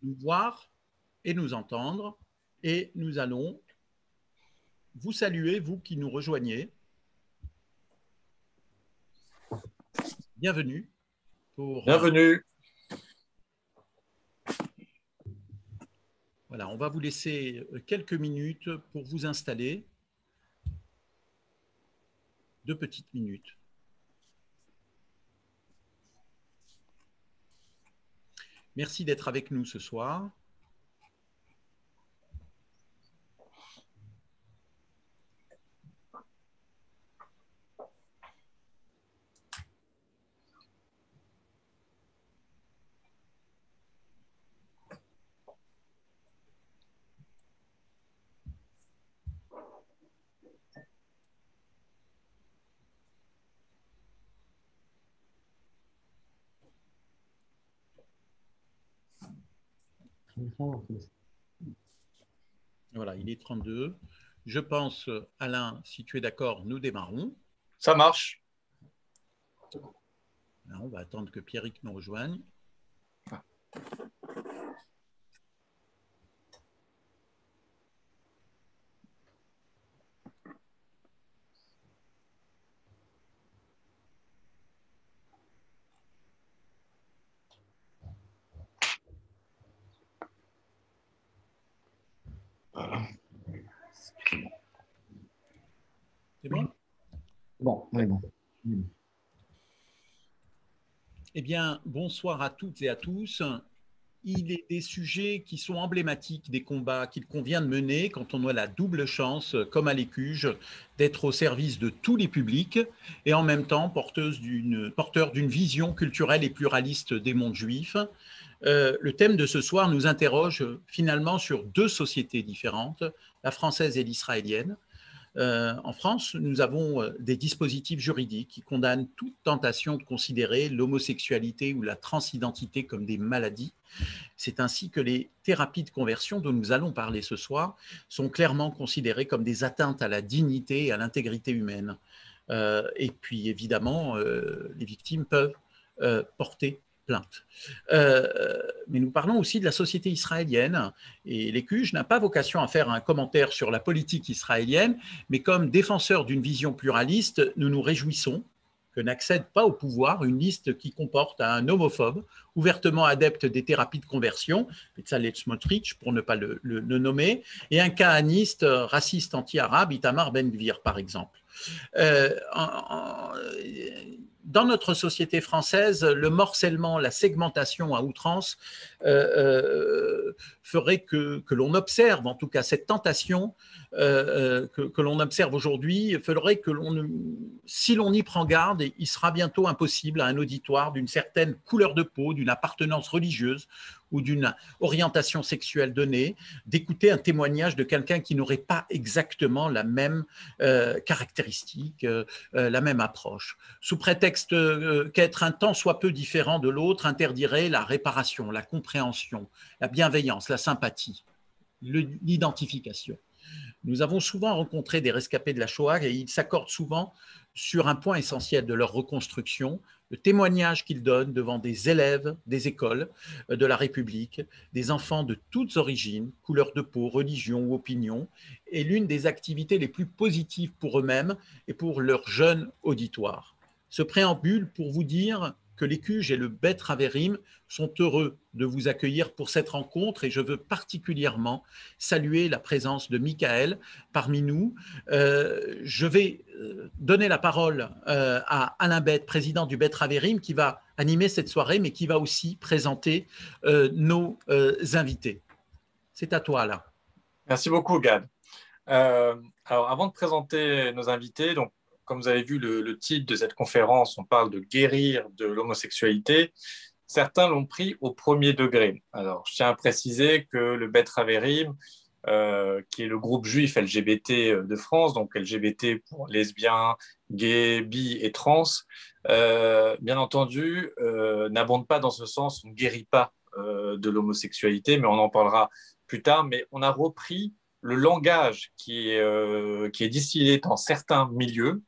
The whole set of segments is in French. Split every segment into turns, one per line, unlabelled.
nous voir et nous entendre. Et nous allons vous saluer, vous qui nous rejoignez. Bienvenue.
Bienvenue.
Voilà, on va vous laisser quelques minutes pour vous installer. 2 petites minutes. Merci d'être avec nous ce soir. Voilà, il est 32. Je pense, Alain, si tu es d'accord, nous démarrons.
Ça marche.
Là, on va attendre que Pierrick nous rejoigne. C'est bon?
Bon, oui, bon.
Eh bien, bonsoir à toutes et à tous. Il est des sujets qui sont emblématiques des combats qu'il convient de mener quand on a la double chance, comme à l'Écuge, d'être au service de tous les publics et en même temps porteur d'une vision culturelle et pluraliste des mondes juifs. Le thème de ce soir nous interroge finalement sur 2 sociétés différentes, la française et l'israélienne. En France, nous avons des dispositifs juridiques qui condamnent toute tentation de considérer l'homosexualité ou la transidentité comme des maladies. C'est ainsi que les thérapies de conversion dont nous allons parler ce soir sont clairement considérées comme des atteintes à la dignité et à l'intégrité humaine. Et puis évidemment, les victimes peuvent porter plainte. Mais nous parlons aussi de la société israélienne et l'Écuge n'a pas vocation à faire un commentaire sur la politique israélienne, mais comme défenseur d'une vision pluraliste, nous nous réjouissons que n'accède pas au pouvoir une liste qui comporte un homophobe ouvertement adepte des thérapies de conversion, Bezalel Smotrich pour ne pas le nommer, et un kahaniste raciste anti-arabe, Itamar Ben-Gvir par exemple. Dans notre société française, le morcellement, la segmentation à outrance ferait que l'on observe, en tout cas cette tentation que l'on observe aujourd'hui, ferait que si l'on y prend garde, il sera bientôt impossible à un auditoire d'une certaine couleur de peau, d'une appartenance religieuse ou d'une orientation sexuelle donnée, d'écouter un témoignage de quelqu'un qui n'aurait pas exactement la même caractéristique, la même approche. Sous prétexte qu'être un tant soit peu différent de l'autre interdirait la réparation, la compréhension, la bienveillance, la sympathie, l'identification. Nous avons souvent rencontré des rescapés de la Shoah et ils s'accordent souvent sur un point essentiel de leur reconstruction, le témoignage qu'ils donnent devant des élèves des écoles de la République, des enfants de toutes origines, couleur de peau, religion ou opinion, est l'une des activités les plus positives pour eux-mêmes et pour leur jeune auditoire. Ce préambule pour vous dire que l'Écuge et le Bet Haverim sont heureux de vous accueillir pour cette rencontre et je veux particulièrement saluer la présence de Michael parmi nous. Je vais donner la parole à Alain Beth, président du Bet Haverim, qui va animer cette soirée, mais qui va aussi présenter nos invités. C'est à toi, Alain.
Merci beaucoup, Gad. Alors, avant de présenter nos invités, donc, comme vous avez vu le titre de cette conférence, on parle de guérir de l'homosexualité. Certains l'ont pris au premier degré. Alors, je tiens à préciser que le Bet Haverim, qui est le groupe juif LGBT de France, donc LGBT pour lesbiens, gays, bi et trans, bien entendu, n'abonde pas dans ce sens, on ne guérit pas de l'homosexualité, mais on en parlera plus tard. Mais on a repris le langage qui est distillé dans certains milieux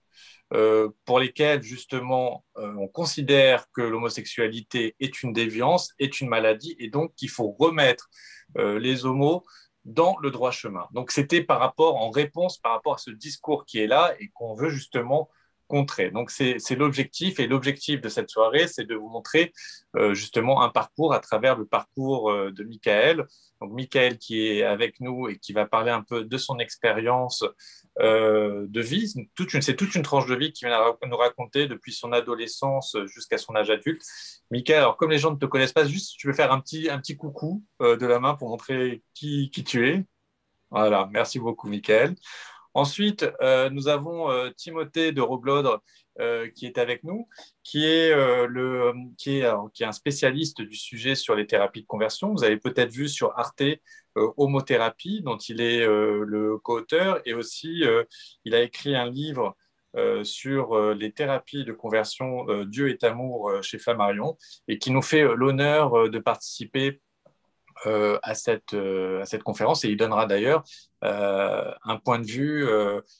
pour lesquels justement on considère que l'homosexualité est une déviance, est une maladie, et donc qu'il faut remettre les homos dans le droit chemin. Donc c'était en réponse par rapport à ce discours qui est là et qu'on veut justement contrer. Donc c'est l'objectif, et l'objectif de cette soirée, c'est de vous montrer justement un parcours à travers le parcours de Michael. Donc Michael qui est avec nous et qui va parler un peu de son expérience de vie. C'est toute une tranche de vie qui vient nous raconter depuis son adolescence jusqu'à son âge adulte. Michael, alors comme les gens ne te connaissent pas, juste tu veux faire un petit coucou de la main pour montrer qui tu es. Voilà, merci beaucoup Michael. Ensuite, nous avons Timothée de Roglodre qui est avec nous, qui est un spécialiste du sujet sur les thérapies de conversion. Vous avez peut-être vu sur Arte Homothérapie, dont il est le co-auteur, et aussi il a écrit un livre sur les thérapies de conversion Dieu est amour chez Flammarion, et qui nous fait l'honneur de participer à cette conférence, et il donnera d'ailleurs un point de vue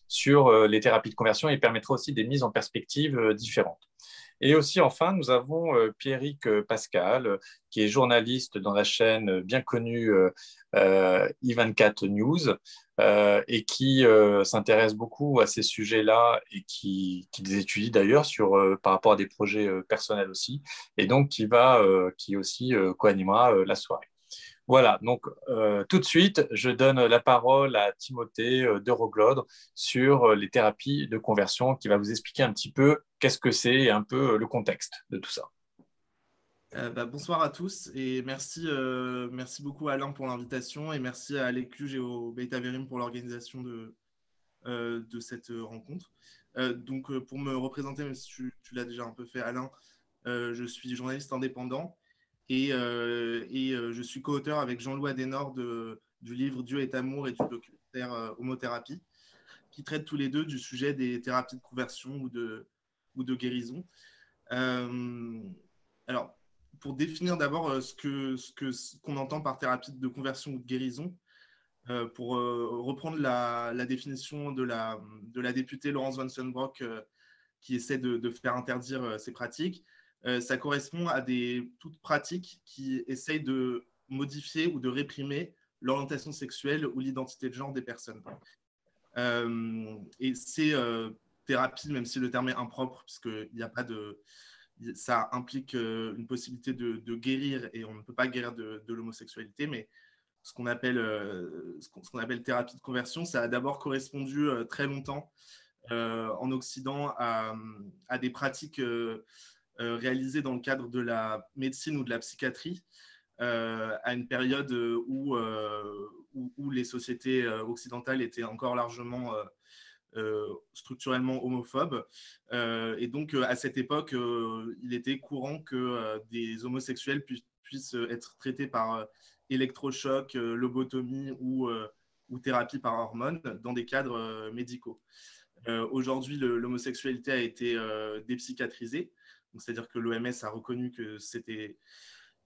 sur les thérapies de conversion et permettra aussi des mises en perspective différentes. Et aussi, enfin, nous avons Pierrick Pascal, qui est journaliste dans la chaîne bien connue I24 News, et qui s'intéresse beaucoup à ces sujets-là et qui les étudie d'ailleurs par rapport à des projets personnels aussi, et donc qui aussi co-animera la soirée. Voilà, donc tout de suite, je donne la parole à Timothée de Roglodre sur les thérapies de conversion, qui va vous expliquer un petit peu qu'est-ce que c'est et un peu le contexte de tout ça.
Bonsoir à tous et merci beaucoup Alain pour l'invitation, et merci à l'ECLUGE et au Beta Verim pour l'organisation de cette rencontre. Pour me représenter, même si tu l'as déjà un peu fait Alain, je suis journaliste indépendant. Et je suis co-auteur avec Jean-Louis Adenor du livre Dieu est amour et du documentaire Homothérapie, qui traitent tous les deux du sujet des thérapies de conversion ou de guérison. Alors, pour définir d'abord ce qu'on entend par thérapie de conversion ou de guérison, pour reprendre la définition de la députée Laurence Van Sönbroek, qui essaie de faire interdire ces pratiques, ça correspond à toutes pratiques qui essayent de modifier ou de réprimer l'orientation sexuelle ou l'identité de genre des personnes. Et ces thérapies, même si le terme est impropre, puisqu'il n'y a pas ça implique une possibilité de guérir, et on ne peut pas guérir de l'homosexualité, mais ce qu'on appelle thérapie de conversion, ça a d'abord correspondu très longtemps en Occident à des pratiques réalisées dans le cadre de la médecine ou de la psychiatrie, à une période où les sociétés occidentales étaient encore largement structurellement homophobes. Et donc, à cette époque, il était courant que des homosexuels puissent être traités par électrochoc, lobotomie ou thérapie par hormones dans des cadres médicaux. Aujourd'hui, l'homosexualité a été dépsychiatrisée. C'est-à-dire que l'OMS a reconnu qu'il ne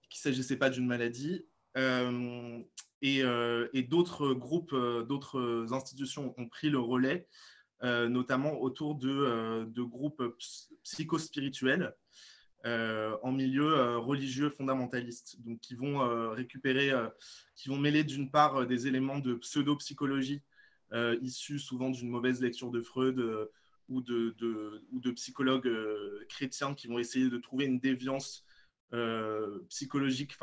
s'agissait pas d'une maladie. Et d'autres groupes, d'autres institutions ont pris le relais, notamment autour de groupes psychospirituels en milieu religieux fondamentaliste, donc qui vont qui vont mêler d'une part des éléments de pseudo-psychologie issus souvent d'une mauvaise lecture de Freud ou de psychologues chrétiens qui vont essayer de trouver une déviance psychologique,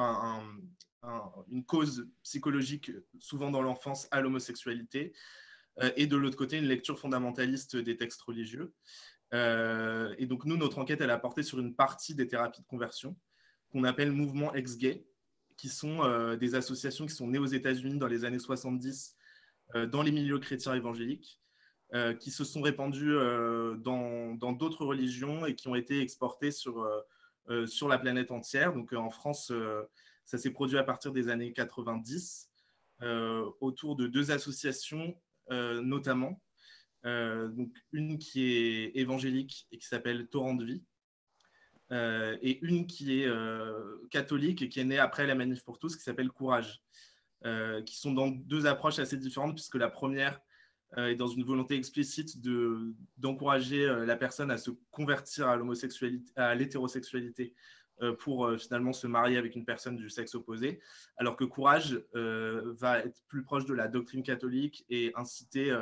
une cause psychologique souvent dans l'enfance à l'homosexualité, et de l'autre côté une lecture fondamentaliste des textes religieux. Et donc nous, notre enquête, elle a porté sur une partie des thérapies de conversion qu'on appelle mouvement ex-gay, qui sont des associations qui sont nées aux États-Unis dans les années 70 dans les milieux chrétiens évangéliques, qui se sont répandues dans d'autres religions et qui ont été exportées sur la planète entière. Donc en France, ça s'est produit à partir des années 90 autour de deux associations notamment. Donc une qui est évangélique et qui s'appelle Torrent de Vie, et une qui est catholique et qui est née après la Manif pour tous, qui s'appelle Courage, qui sont dans deux approches assez différentes, puisque la première et dans une volonté explicite d'encourager la personne à se convertir à l'homosexualité, à l'hétérosexualité, pour finalement se marier avec une personne du sexe opposé, alors que Courage va être plus proche de la doctrine catholique et inciter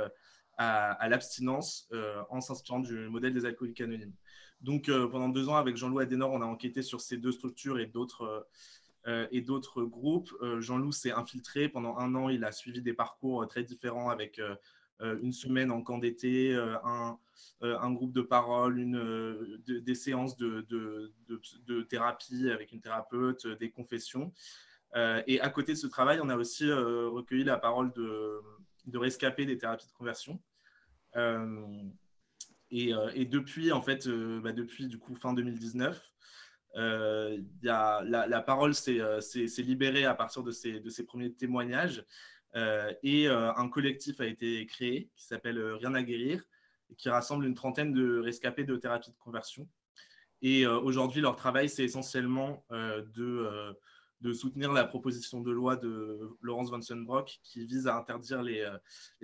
à l'abstinence en s'inspirant du modèle des alcooliques anonymes. Donc pendant 2 ans, avec Jean-Loup Adenor, on a enquêté sur ces 2 structures et d'autres groupes. Jean-Loup s'est infiltré. Pendant 1 an, il a suivi des parcours très différents avec une semaine en camp d'été, un groupe de parole, des séances de thérapie avec une thérapeute, des confessions. Et à côté de ce travail, on a aussi recueilli la parole de rescapés des thérapies de conversion. Et depuis, en fait, depuis du coup fin 2019, la parole s'est libérée à partir de ces premiers témoignages. Et un collectif a été créé qui s'appelle Rien à guérir, et qui rassemble une trentaine de rescapés de thérapie de conversion. Et aujourd'hui, leur travail, c'est essentiellement de soutenir la proposition de loi de Laurence Vansenbrock qui vise à interdire les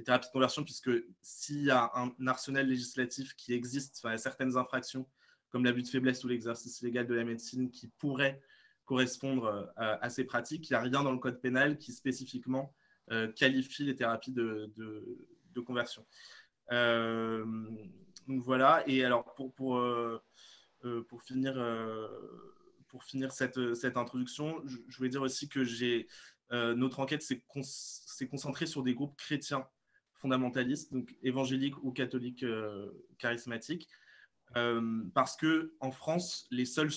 thérapies de conversion, puisque s'il y a un arsenal législatif qui existe, il y a certaines infractions comme l'abus de faiblesse ou l'exercice illégal de la médecine qui pourraient correspondre à ces pratiques, il n'y a rien dans le code pénal qui spécifiquement qualifie les thérapies de conversion. Donc voilà, et alors pour finir cette introduction, je voulais dire aussi que notre enquête s'est concentrée sur des groupes chrétiens fondamentalistes, donc évangéliques ou catholiques charismatiques, parce qu'en France, les seuls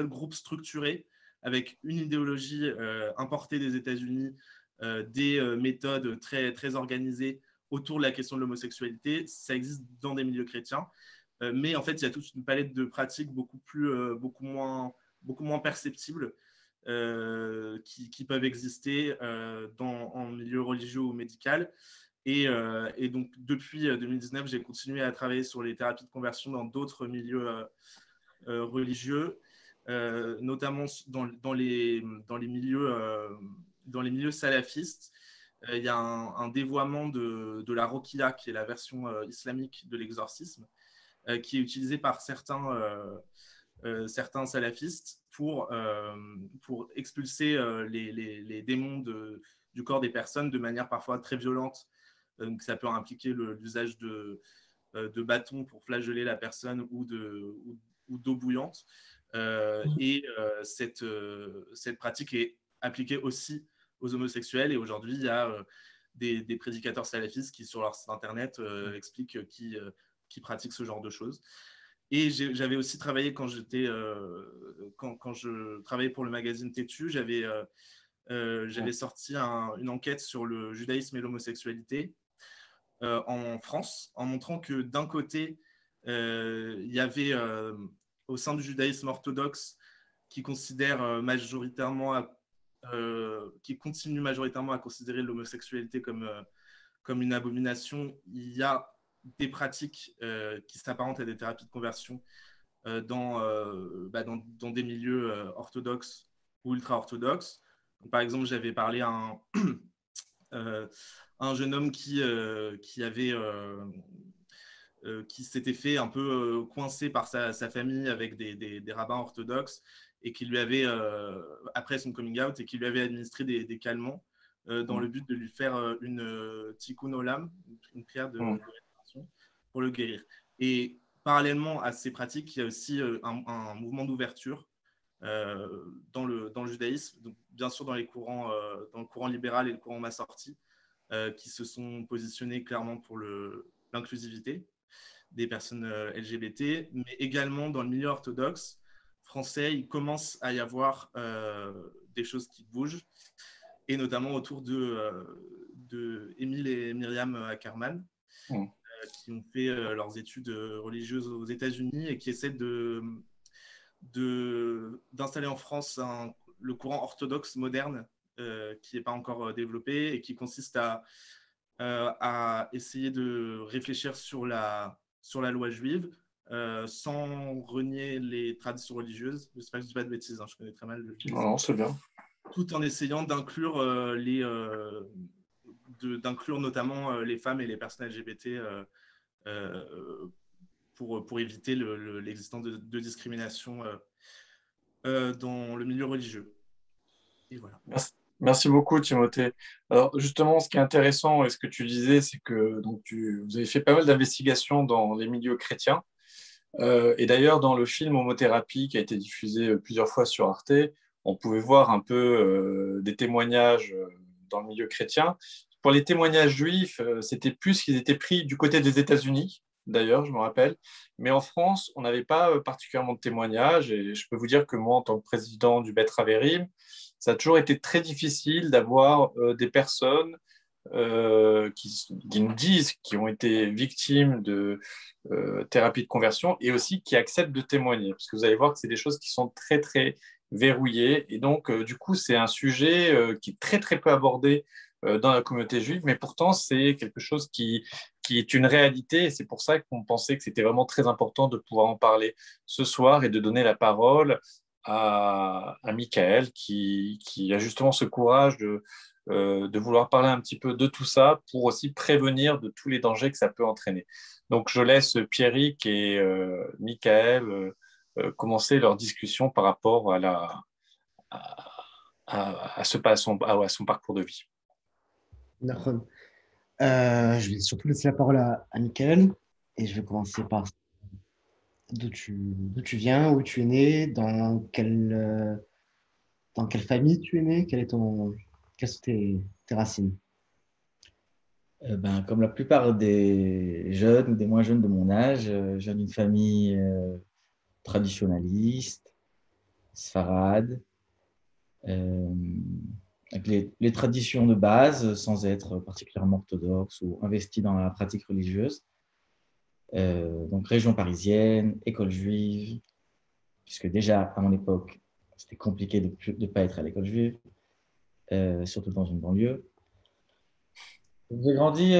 groupes structurés avec une idéologie importée des États-Unis, des méthodes très, très organisées autour de la question de l'homosexualité, ça existe dans des milieux chrétiens. Mais en fait, il y a toute une palette de pratiques beaucoup moins perceptibles qui peuvent exister en milieu religieux ou médical. Et donc, depuis 2019, j'ai continué à travailler sur les thérapies de conversion dans d'autres milieux religieux, notamment dans les milieux salafistes. Il y a un dévoiement de la roquilla, qui est la version islamique de l'exorcisme, qui est utilisé par certains salafistes pour expulser les démons du corps des personnes de manière parfois très violente. Donc, ça peut impliquer l'usage de bâtons pour flageller la personne ou d'eau bouillante. Cette pratique est appliquée aussi aux homosexuels. Et aujourd'hui, il y a des prédicateurs salafistes qui, sur leur site internet, expliquent qui pratiquent ce genre de choses. Et j'avais aussi travaillé quand je travaillais pour le magazine Têtu, j'avais sorti une enquête sur le judaïsme et l'homosexualité en France, en montrant que d'un côté, il y avait au sein du judaïsme orthodoxe qui continue majoritairement à considérer l'homosexualité comme une abomination. Il y a des pratiques qui s'apparentent à des thérapies de conversion dans des milieux orthodoxes ou ultra-orthodoxes. Par exemple, j'avais parlé à un jeune homme qui s'était fait un peu coincé par sa famille avec des rabbins orthodoxes et qui lui avait, après son coming out, et qui lui avait administré des calmants dans le but de lui faire une tikkun olam, une prière de réparation pour le guérir. Et parallèlement à ces pratiques, il y a aussi un mouvement d'ouverture dans le judaïsme, donc bien sûr dans le courant libéral et le courant massorti, qui se sont positionnés clairement pour l'inclusivité des personnes LGBT, mais également dans le milieu orthodoxe français, il commence à y avoir des choses qui bougent, et notamment autour de Émile et Myriam Ackerman, qui ont fait leurs études religieuses aux États-Unis et qui essaient d'installer en France le courant orthodoxe moderne qui n'est pas encore développé et qui consiste à essayer de réfléchir sur la loi juive sans renier les traditions religieuses. J'espère que je ne dis pas de bêtises, je connais très mal le judaïsme.
Non, c'est bien.
Tout en essayant d'inclure d'inclure notamment les femmes et les personnes LGBT pour éviter l'existence de discrimination dans le milieu religieux. Et voilà.
Merci beaucoup, Timothée. Alors, justement, ce qui est intéressant, et ce que tu disais, c'est que donc, vous avez fait pas mal d'investigations dans les milieux chrétiens. Et d'ailleurs, dans le film Homothérapie, qui a été diffusé plusieurs fois sur Arte, on pouvait voir un peu des témoignages dans le milieu chrétien. Pour les témoignages juifs, c'était plus qu'ils étaient pris du côté des États-Unis, d'ailleurs, je me rappelle. Mais en France, on n'avait pas particulièrement de témoignages. Et je peux vous dire que moi, en tant que président du Bet Haverim, ça a toujours été très difficile d'avoir des personnes qui nous disent qu'ils ont été victimes de thérapie de conversion et aussi qui acceptent de témoigner. Parce que vous allez voir que c'est des choses qui sont très, très verrouillées. Et donc, du coup, c'est un sujet qui est très, très peu abordé dans la communauté juive, mais pourtant, c'est quelque chose qui est une réalité. Et c'est pour ça qu'on pensait que c'était vraiment très important de pouvoir en parler ce soir et de donner la parole à Michael, qui a justement ce courage de vouloir parler un petit peu de tout ça pour aussi prévenir de tous les dangers que ça peut entraîner. Donc, je laisse Pierrick et Michael commencer leur discussion par rapport à son parcours de vie.
D'accord. Je vais surtout laisser la parole à Michael et je vais commencer par d'où tu viens, où tu es né, dans quelle famille tu es né, quelles sont tes racines.
Comme la plupart des jeunes ou des moins jeunes de mon âge, je viens d'une famille traditionnaliste, sfarade, euh, avec les traditions de base, sans être particulièrement orthodoxe ou investi dans la pratique religieuse. Donc région parisienne, école juive, puisque déjà à mon époque, c'était compliqué de ne pas être à l'école juive, surtout dans une banlieue. J'ai grandi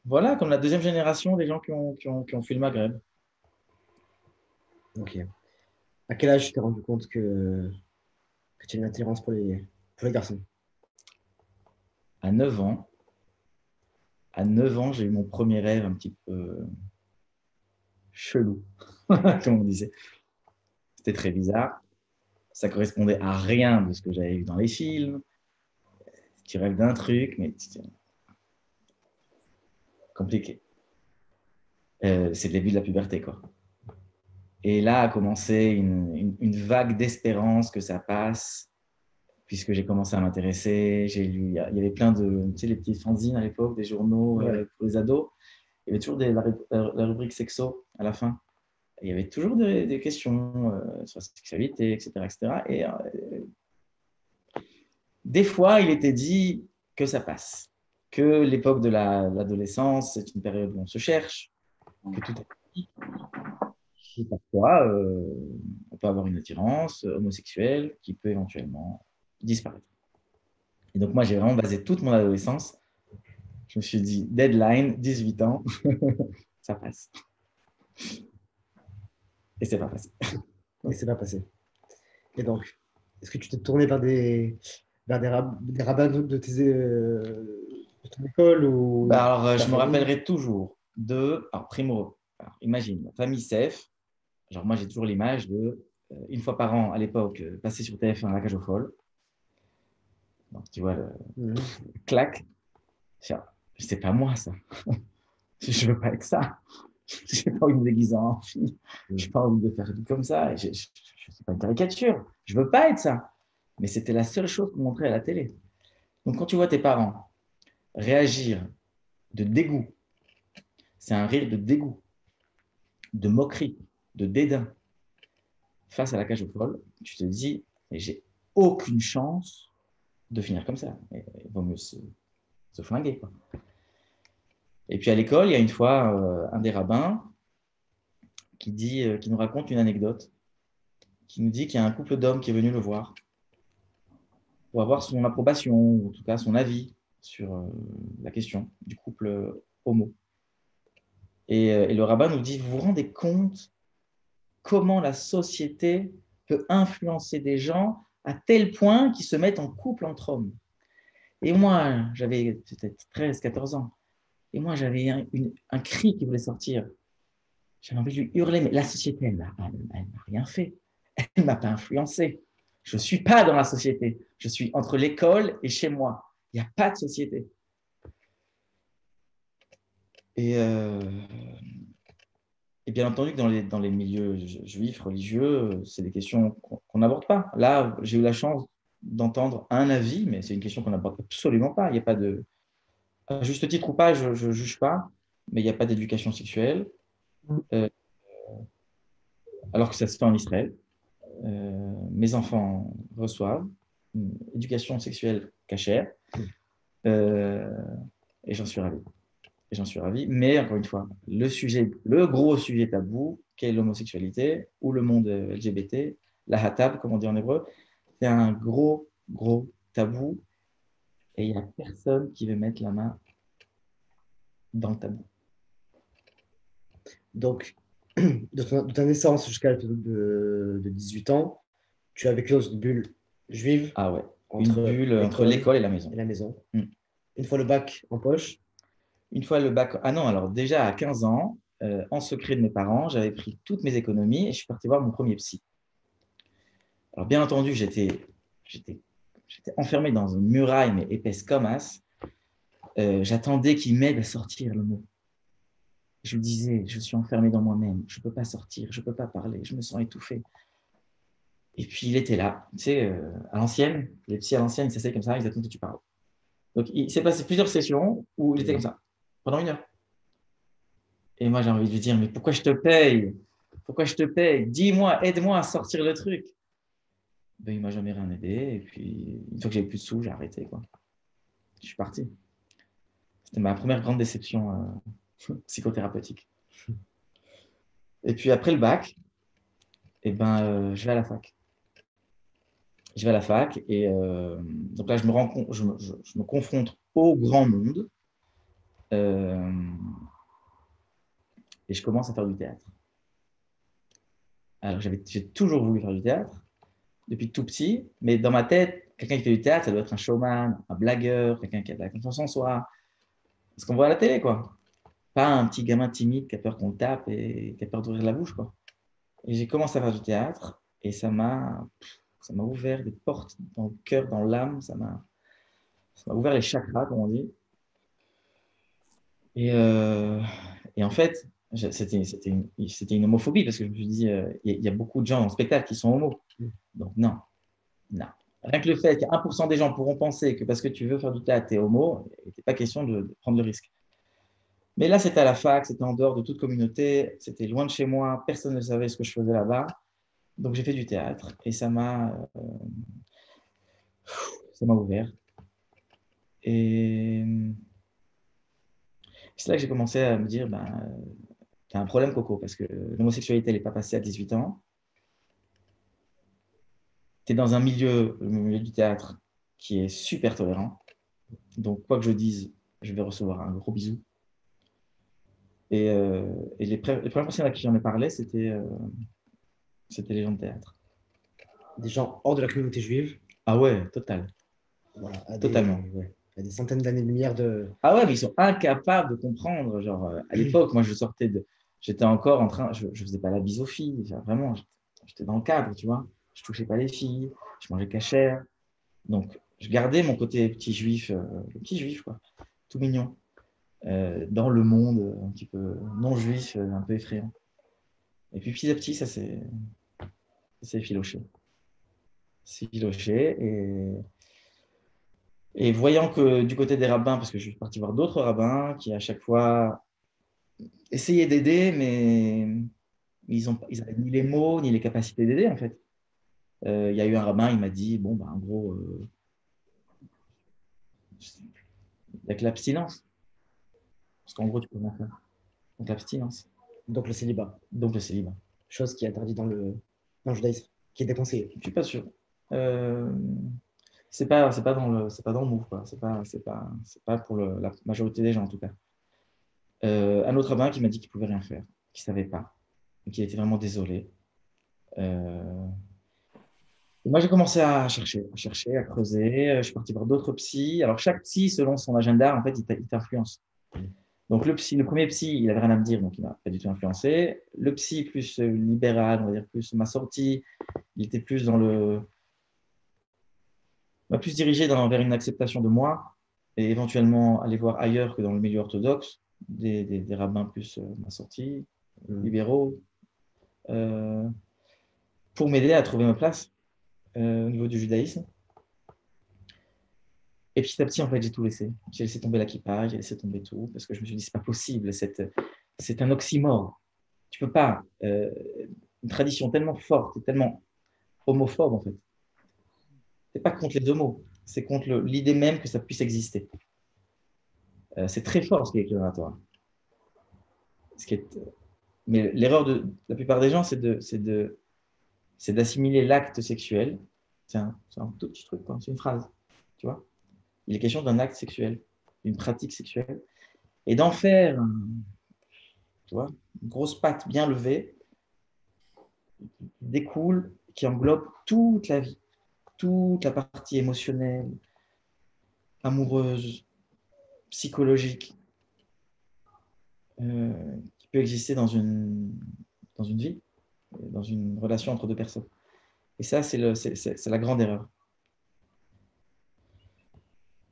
voilà, comme la deuxième génération des gens qui ont fui le Maghreb.
Ok. À quel âge tu t'es rendu compte que tu as une attirance pour les garçons?
À 9 ans, j'ai eu mon premier rêve un petit peu chelou, comme on disait. C'était très bizarre. Ça correspondait à rien de ce que j'avais vu dans les films. Tu rêves d'un truc, mais compliqué. C'est le début de la puberté, quoi. Et là a commencé une vague d'espérance que ça passe, puisque j'ai commencé à m'intéresser. J'ai lu, il y avait plein de, tu sais, les petits fanzines à l'époque, des journaux pour les ados. Il y avait toujours la rubrique sexo à la fin. Il y avait toujours des questions sur la sexualité, etc., etc. Et des fois, il était dit que ça passe, que l'époque de l'adolescence, c'est une période où on se cherche, que tout est petit. Et parfois, on peut avoir une attirance homosexuelle qui peut éventuellement disparaître. Et donc, moi, j'ai vraiment basé toute mon adolescence. Je me suis dit, deadline, 18 ans, ça passe. Et c'est pas passé.
Et c'est pas passé. Et donc, est-ce que tu t'es tourné vers des rabbins de ton école ou...
Alors, je me rappellerai toujours alors, primo, alors, imagine, la famille Sef. Genre, moi, j'ai toujours l'image de, une fois par an, à l'époque, passer sur TF1 La Cage aux Folles. Donc, tu vois, le clac. C'est pas moi, ça. Je veux pas être ça. J'ai pas envie de me déguiser en fille. J'ai pas envie de faire tout comme ça. Je suis pas une caricature. Je veux pas être ça. Mais c'était la seule chose qu'on montrait à la télé. Donc, quand tu vois tes parents réagir de dégoût, c'est un rire de dégoût, de moquerie, de dédain face à La Cage aux Folles, tu te dis, mais j'ai aucune chance de finir comme ça. Il vaut mieux se flinguer, quoi. Et puis à l'école, il y a une fois un des rabbins qui nous raconte une anecdote, qui nous dit qu'il y a un couple d'hommes qui est venu le voir pour avoir son approbation, ou en tout cas son avis sur la question du couple homo. Et le rabbin nous dit, vous vous rendez compte comment la société peut influencer des gens à tel point qu'ils se mettent en couple entre hommes. Et moi, j'avais peut-être 13, 14 ans. Et moi, j'avais un cri qui voulait sortir. J'avais envie de lui hurler, mais la société, elle m'a rien fait. Elle ne m'a pas influencé. Je ne suis pas dans la société. Je suis entre l'école et chez moi. Il n'y a pas de société. Et, euh, et bien entendu que dans les milieux juifs, religieux, c'est des questions qu'on n'aborde pas. Là, j'ai eu la chance d'entendre un avis, mais c'est une question qu'on n'aborde absolument pas. Il n'y a pas de, à juste titre ou pas, je ne juge pas, mais il n'y a pas d'éducation sexuelle, euh, alors que ça se fait en Israël. Mes enfants reçoivent une éducation sexuelle cachère, euh, et j'en suis ravi. Et j'en suis ravi. Mais encore une fois, le gros sujet tabou, qu'est l'homosexualité ou le monde LGBT, la hatab, comme on dit en hébreu, c'est un gros, gros tabou et il n'y a personne qui veut mettre la main dans le tabou.
Donc, de ta naissance jusqu'à l'âge de 18 ans, tu as vécu dans une bulle juive
Ah ouais, une
entre
bulle entre l'école et la maison.
et la maison.
Mm.
Une fois le bac en poche,
Une fois le bac, ah non, alors déjà à 15 ans, en secret de mes parents, j'avais pris toutes mes économies et je suis parti voir mon premier psy. Alors bien entendu, j'étais enfermé dans une muraille, mais épaisse comme as. J'attendais qu'il m'aide à sortir le mot. Je lui disais, je suis enfermé dans moi-même, je ne peux pas sortir, je ne peux pas parler, je me sens étouffé. Et puis il était là, tu sais, à l'ancienne, les psys à l'ancienne, ils s'essaient comme ça, ils attendent que tu parles. Donc il s'est passé plusieurs sessions où il était comme ça, pendant 1 heure. Et moi j'ai envie de lui dire, mais pourquoi je te paye? Pourquoi je te paye? Dis-moi, aide-moi à sortir le truc. Ben, il ne m'a jamais rien aidé. Et puis, une fois que j'avais plus de sous, j'ai arrêté, quoi. Je suis parti. C'était ma première grande déception psychothérapeutique. Et puis après le bac, eh ben, je vais à la fac. Je vais à la fac et donc là, je me confronte au grand monde euh, et je commence à faire du théâtre. Alors, j'ai toujours voulu faire du théâtre depuis tout petit, mais dans ma tête, quelqu'un qui fait du théâtre, ça doit être un showman, un blagueur, quelqu'un qui a de la confiance en soi. Ce qu'on voit à la télé, quoi. Pas un petit gamin timide qui a peur qu'on le tape et qui a peur d'ouvrir la bouche, quoi. Et j'ai commencé à faire du théâtre et ça m'a ouvert des portes dans le cœur, dans l'âme, ça m'a ouvert les chakras, comme on dit. Et, euh, et en fait, c'était une homophobie parce que je me suis dit, il y a beaucoup de gens dans le spectacle qui sont homos. Donc non, non. Rien que le fait qu'1% des gens pourront penser que parce que tu veux faire du théâtre, tu es homo, il n'était pas question de prendre le risque. Mais là, c'était à la fac, c'était en dehors de toute communauté, c'était loin de chez moi, personne ne savait ce que je faisais là-bas. Donc j'ai fait du théâtre et ça m'a ouvert. Et c'est là que j'ai commencé à me dire, ben, tu as un problème, Coco, parce que l'homosexualité n'est pas passée à 18 ans. Tu es dans un milieu, le milieu du théâtre, qui est super tolérant. Donc, quoi que je dise, je vais recevoir un gros bisou. Et les premières personnes à qui j'en ai parlé, c'était les gens de théâtre.
des gens hors de la communauté juive,
Ah ouais, total.
voilà,
Totalement.
à des centaines d'années-lumière de.
Ah ouais, mais ils sont incapables de comprendre. Genre, à l'époque, moi, j'étais encore en train, je faisais pas la bise aux filles. Genre, vraiment, j'étais dans le cadre, tu vois. Je touchais pas les filles, je mangeais cachère. Donc, je gardais mon côté le petit juif, quoi, tout mignon, dans le monde un petit peu non juif, un peu effrayant. Et puis, petit à petit, ça s'est effiloché. C'est effiloché. Et voyant que du côté des rabbins, parce que je suis parti voir d'autres rabbins qui, à chaque fois, essayaient d'aider, mais ils n'avaient ni les mots, ni les capacités d'aider, en fait. Il y a eu un rabbin, il m'a dit, bon, bah, en gros, il n'y a que l'abstinence. Parce qu'en gros, tu peux rien faire. Donc, l'abstinence.
Donc le célibat,
Donc, le célibat.
chose qui est interdite dans le judaïsme, qui est déconseillé.
Je ne suis pas sûr. C'est pas dans le move, quoi. C'est pas pour la majorité des gens, en tout cas. Un autre rabbin qui m'a dit qu'il ne pouvait rien faire, qu'il ne savait pas, et qu'il était vraiment désolé. Et moi, j'ai commencé à chercher, à creuser. Je suis parti voir d'autres psys. Alors, chaque psy, selon son agenda, en fait, il t'influence. Donc, le premier psy, il n'avait rien à me dire, donc il m'a pas du tout influencé. Le psy plus libéral, on va dire plus ma sortie, il était plus dans le, m'a plus dirigé vers une acceptation de moi et éventuellement aller voir ailleurs que dans le milieu orthodoxe, des rabbins plus ma sortie, libéraux, euh, pour m'aider à trouver ma place au niveau du judaïsme. Et petit à petit, en fait, j'ai tout laissé. J'ai laissé tomber la kippa, j'ai laissé tomber tout, parce que je me suis dit, c'est pas possible, c'est un oxymore. Tu peux pas. Une tradition tellement forte et tellement homophobe, en fait. C'est pas contre les homos, c'est contre l'idée même que ça puisse exister. C'est très fort ce qui est écrit dans la Torah. Mais l'erreur de la plupart des gens, c'est d'assimiler l'acte sexuel. C'est un tout petit truc, quoi. C'est une phrase, tu vois. Il est question d'un acte sexuel, d'une pratique sexuelle, et d'en faire, tu vois, une grosse patte bien levée, qui découle, qui englobe toute la vie, toute la partie émotionnelle, amoureuse, psychologique, qui peut exister dans une vie, dans une relation entre deux personnes. Et ça, c'est la grande erreur.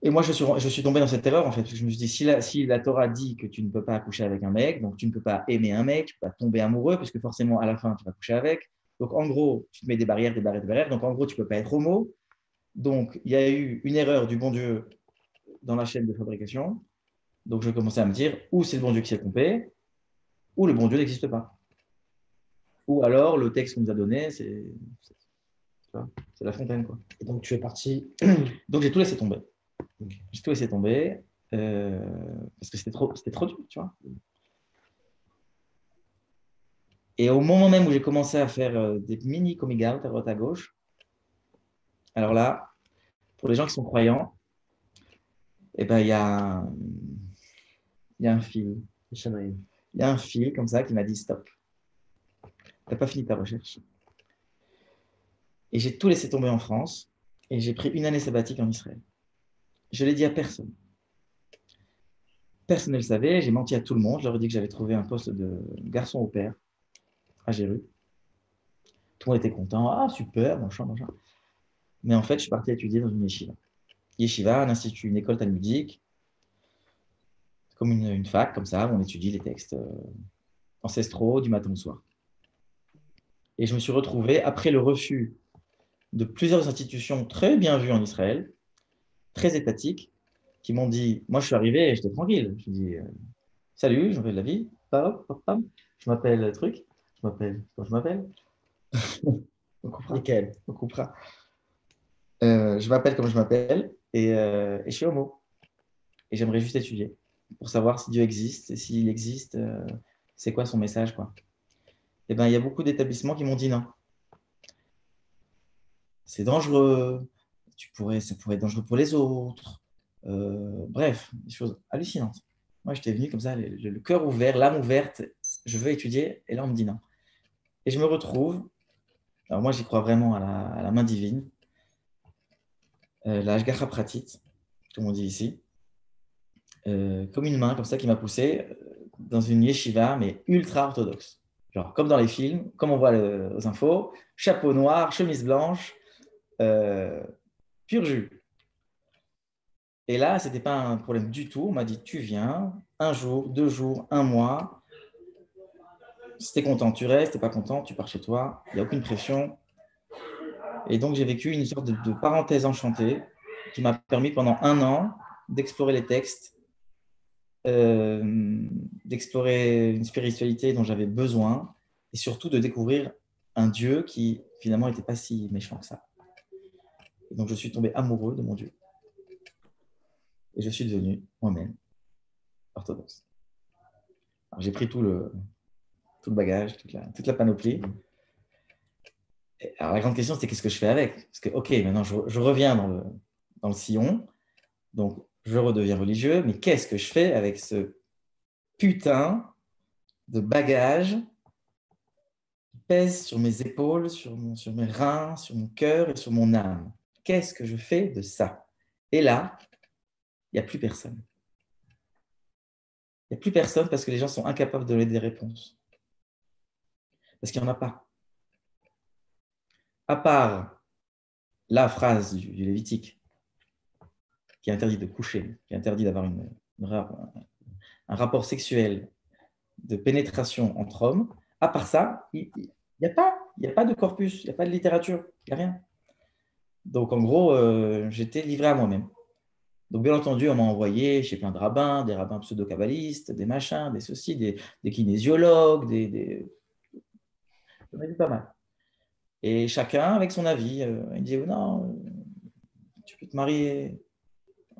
Et moi, je suis tombé dans cette erreur, en fait. Je me suis dit, si la Torah dit que tu ne peux pas accoucher avec un mec, donc tu ne peux pas aimer un mec, tu ne peux pas tomber amoureux, parce que forcément, à la fin, tu vas coucher avec. Donc, en gros, tu te mets des barrières, des barrières, des barrières. Donc, en gros, tu ne peux pas être homo. Donc, il y a eu une erreur du bon Dieu dans la chaîne de fabrication. Donc, je commençais à me dire, ou c'est le bon Dieu qui s'est trompé, ou le bon Dieu n'existe pas. Ou alors, le texte qu'on nous a donné, c'est la fontaine, quoi.
Et donc, tu es parti.
Donc, j'ai tout laissé tomber. J'ai tout laissé tomber parce que c'était trop dur, tu vois. Et au moment même où j'ai commencé à faire des mini coming out à droite à gauche, alors là, pour les gens qui sont croyants, eh ben, il y a un fil. Il y a un fil comme ça qui m'a dit stop. Tu n'as pas fini ta recherche. Et j'ai tout laissé tomber en France et j'ai pris une année sabbatique en Israël. Je l'ai dit à personne. Personne ne le savait, j'ai menti à tout le monde. Je leur ai dit que j'avais trouvé un poste de garçon au père à Jérusalem. Tout le monde était content. Ah, super, machin. Mais en fait, je suis parti étudier dans une yeshiva. Yeshiva, un institut, une école talmudique, comme une fac, comme ça, où on étudie les textes ancestraux du matin au soir. Et je me suis retrouvé, après le refus de plusieurs institutions très bien vues en Israël, très étatiques, qui m'ont dit, moi je suis arrivé et j'étais tranquille. Je dis, salut, je m'appelle David, je m'appelle truc, je m'appelle. On coupera.
Nickel.
On coupera. Je m'appelle comme je m'appelle et je suis homo. Et j'aimerais juste étudier pour savoir si Dieu existe et s'il existe, c'est quoi son message, quoi. Et ben, il y a beaucoup d'établissements qui m'ont dit non. C'est dangereux, ça pourrait être dangereux pour les autres. Bref, des choses hallucinantes. Moi, j'étais venu comme ça, le cœur ouvert, l'âme ouverte, je veux étudier, et là, on me dit non. Et je me retrouve, alors moi, j'y crois vraiment à la main divine, la Hashgacha Pratit, comme on dit ici, comme une main comme ça qui m'a poussé dans une yeshiva, mais ultra orthodoxe. Genre, comme dans les films, comme on voit aux infos, chapeau noir, chemise blanche, pur jus. Et là, ce n'était pas un problème du tout. On m'a dit, tu viens, un jour, 2 jours, 1 mois. Si tu es content, tu restes. Si tu n'es pas content, tu pars chez toi. Il n'y a aucune pression. Et donc, j'ai vécu une sorte de parenthèse enchantée qui m'a permis pendant 1 an d'explorer les textes, d'explorer une spiritualité dont j'avais besoin et surtout de découvrir un Dieu qui finalement n'était pas si méchant que ça. Et donc, je suis tombé amoureux de mon Dieu. Et je suis devenu moi-même orthodoxe. Alors, j'ai pris tout le bagage, toute la panoplie. Et alors, la grande question, c'était qu'est-ce que je fais avec? Parce que, ok, maintenant, je reviens dans le sillon. Donc, je redeviens religieux. Mais qu'est-ce que je fais avec ce putain de bagage pèse sur mes épaules, sur mes reins, sur mon cœur et sur mon âme. Qu'est-ce que je fais de ça? Et là, il n'y a plus personne. Il n'y a plus personne parce que les gens sont incapables de donner des réponses. Parce qu'il n'y en a pas. À part la phrase du Lévitique qui interdit de coucher, qui interdit d'avoir un rapport sexuel de pénétration entre hommes, à part ça, il n'y a pas de corpus, il n'y a pas de littérature, il n'y a rien. Donc, en gros, j'étais livré à moi-même. Donc, bien entendu, on m'a envoyé chez plein de rabbins, des rabbins pseudo-kabbalistes, des machins, des ceci, des kinésiologues, j'en ai vu pas mal. Et chacun avec son avis. Il disait, non, tu peux te marier.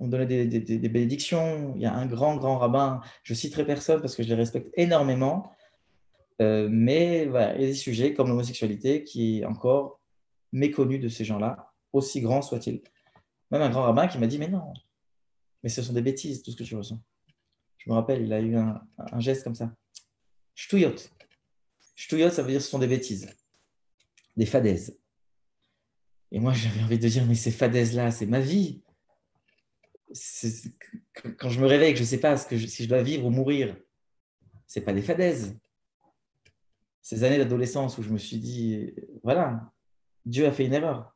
On me donnait des bénédictions. Il y a un grand rabbin, je citerai personne parce que je les respecte énormément, mais voilà, il y a des sujets comme l'homosexualité qui est encore méconnu de ces gens-là, aussi grand soit-il. Même un grand rabbin qui m'a dit, mais non, mais ce sont des bêtises, tout ce que tu ressens. Je me rappelle, il a eu un geste comme ça. Ch'touillot. Ch'touillot, ça veut dire ce sont des bêtises, des fadaises. Et moi, j'avais envie de dire, mais ces fadaises-là, c'est ma vie. Quand je me réveille, que je ne sais pas si je dois vivre ou mourir, ce n'est pas des fadaises. Ces années d'adolescence où je me suis dit, voilà, Dieu a fait une erreur.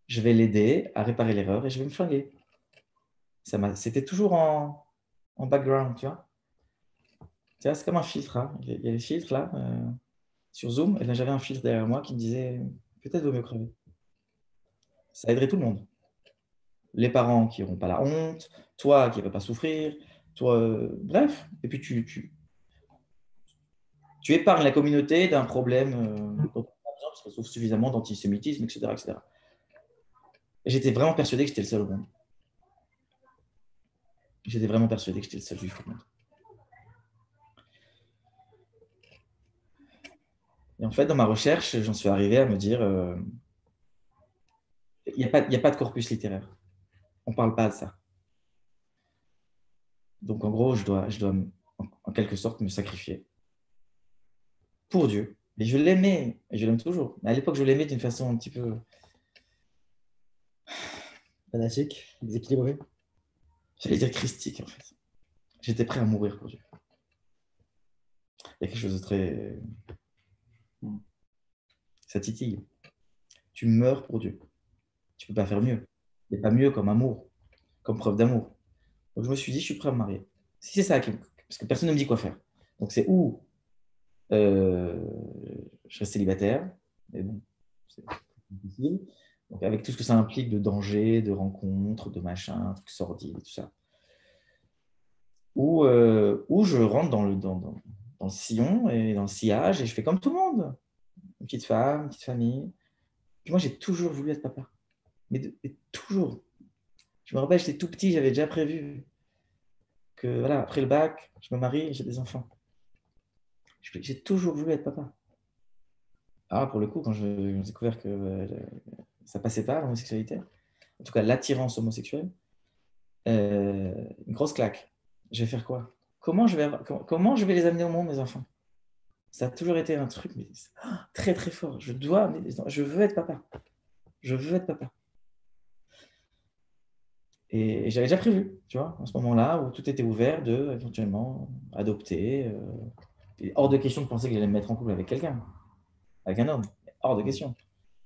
Je vais l'aider à réparer l'erreur et je vais me flinguer. C'était toujours en background, tu vois. C'est comme un filtre. Hein. Il y a les filtres là, sur Zoom, et là j'avais un filtre derrière moi qui me disait, peut-être vaut mieux crever. Ça aiderait tout le monde. Les parents qui n'auront pas la honte, toi qui ne vas pas souffrir, toi, bref. Et puis tu épargnes la communauté d'un problème dont on n'a pas besoin parce qu'on souffre suffisamment d'antisémitisme, etc., etc. Et j'étais vraiment persuadé que j'étais le seul au monde. J'étais vraiment persuadé que j'étais le seul juif au monde. Et en fait, dans ma recherche, j'en suis arrivé à me dire, il n'y a pas de corpus littéraire. On ne parle pas de ça. Donc, en gros, je dois en quelque sorte me sacrifier pour Dieu. Et je l'aimais, et je l'aime toujours. Mais à l'époque, je l'aimais d'une façon un petit peu
Fanatique, déséquilibré.
j'allais dire christique, en fait. J'étais prêt à mourir pour Dieu. Il y a quelque chose de très... Ça titille. Tu meurs pour Dieu. Tu ne peux pas faire mieux. Il n'y a pas mieux comme amour, comme preuve d'amour. Donc, je me suis dit, je suis prêt à me marier. Si c'est ça, parce que personne ne me dit quoi faire. Donc, c'est où je reste célibataire, mais bon, c'est difficile. Donc, avec tout ce que ça implique de danger, de rencontres, de machins, trucs sordides, tout ça. Ou je rentre dans le sillon et dans le sillage et je fais comme tout le monde. Une petite femme, une petite famille. Puis moi, j'ai toujours voulu être papa. Mais toujours. Je me rappelle, j'étais tout petit, j'avais déjà prévu que, voilà, après le bac, je me marie et j'ai des enfants. J'ai toujours voulu être papa. Alors, pour le coup, quand j'ai découvert que ça passait pas, l'homosexualité, en tout cas l'attirance homosexuelle, une grosse claque. Je vais faire quoi? Comment je vais les amener au monde, mes enfants? Ça a toujours été un truc mais très très fort. Je veux être papa. Je veux être papa. Et j'avais déjà prévu, tu vois, en ce moment-là où tout était ouvert de éventuellement adopter. Hors de question de penser que j'allais me mettre en couple avec quelqu'un, avec un homme. Hors de question.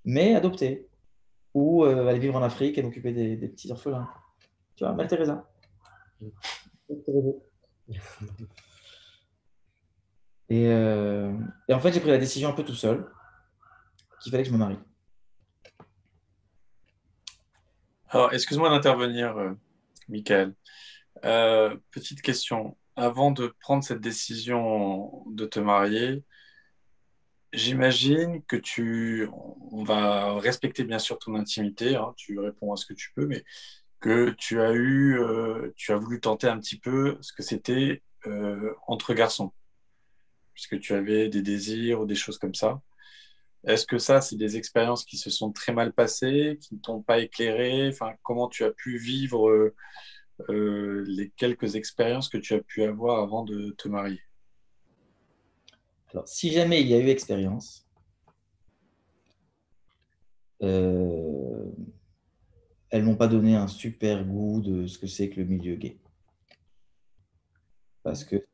Mais adopter. Ou aller vivre en Afrique et m'occuper des petits orphelins. Tu vois, Mère Teresa. Et en fait, j'ai pris la décision un peu tout seul qu'il fallait que je me marie.
Alors, excuse-moi d'intervenir, Michael. Petite question. Avant de prendre cette décision de te marier, j'imagine que on va respecter bien sûr ton intimité, hein, tu réponds à ce que tu peux, mais que tu as voulu tenter un petit peu ce que c'était entre garçons, puisque tu avais des désirs ou des choses comme ça. Est-ce que ça, c'est des expériences qui se sont très mal passées, qui ne t'ont pas éclairé? Enfin, comment tu as pu vivre les quelques expériences que tu as pu avoir avant de te marier?
Alors, si jamais il y a eu expérience, euh, elles m'ont pas donné un super goût de ce que c'est que le milieu gay. Parce que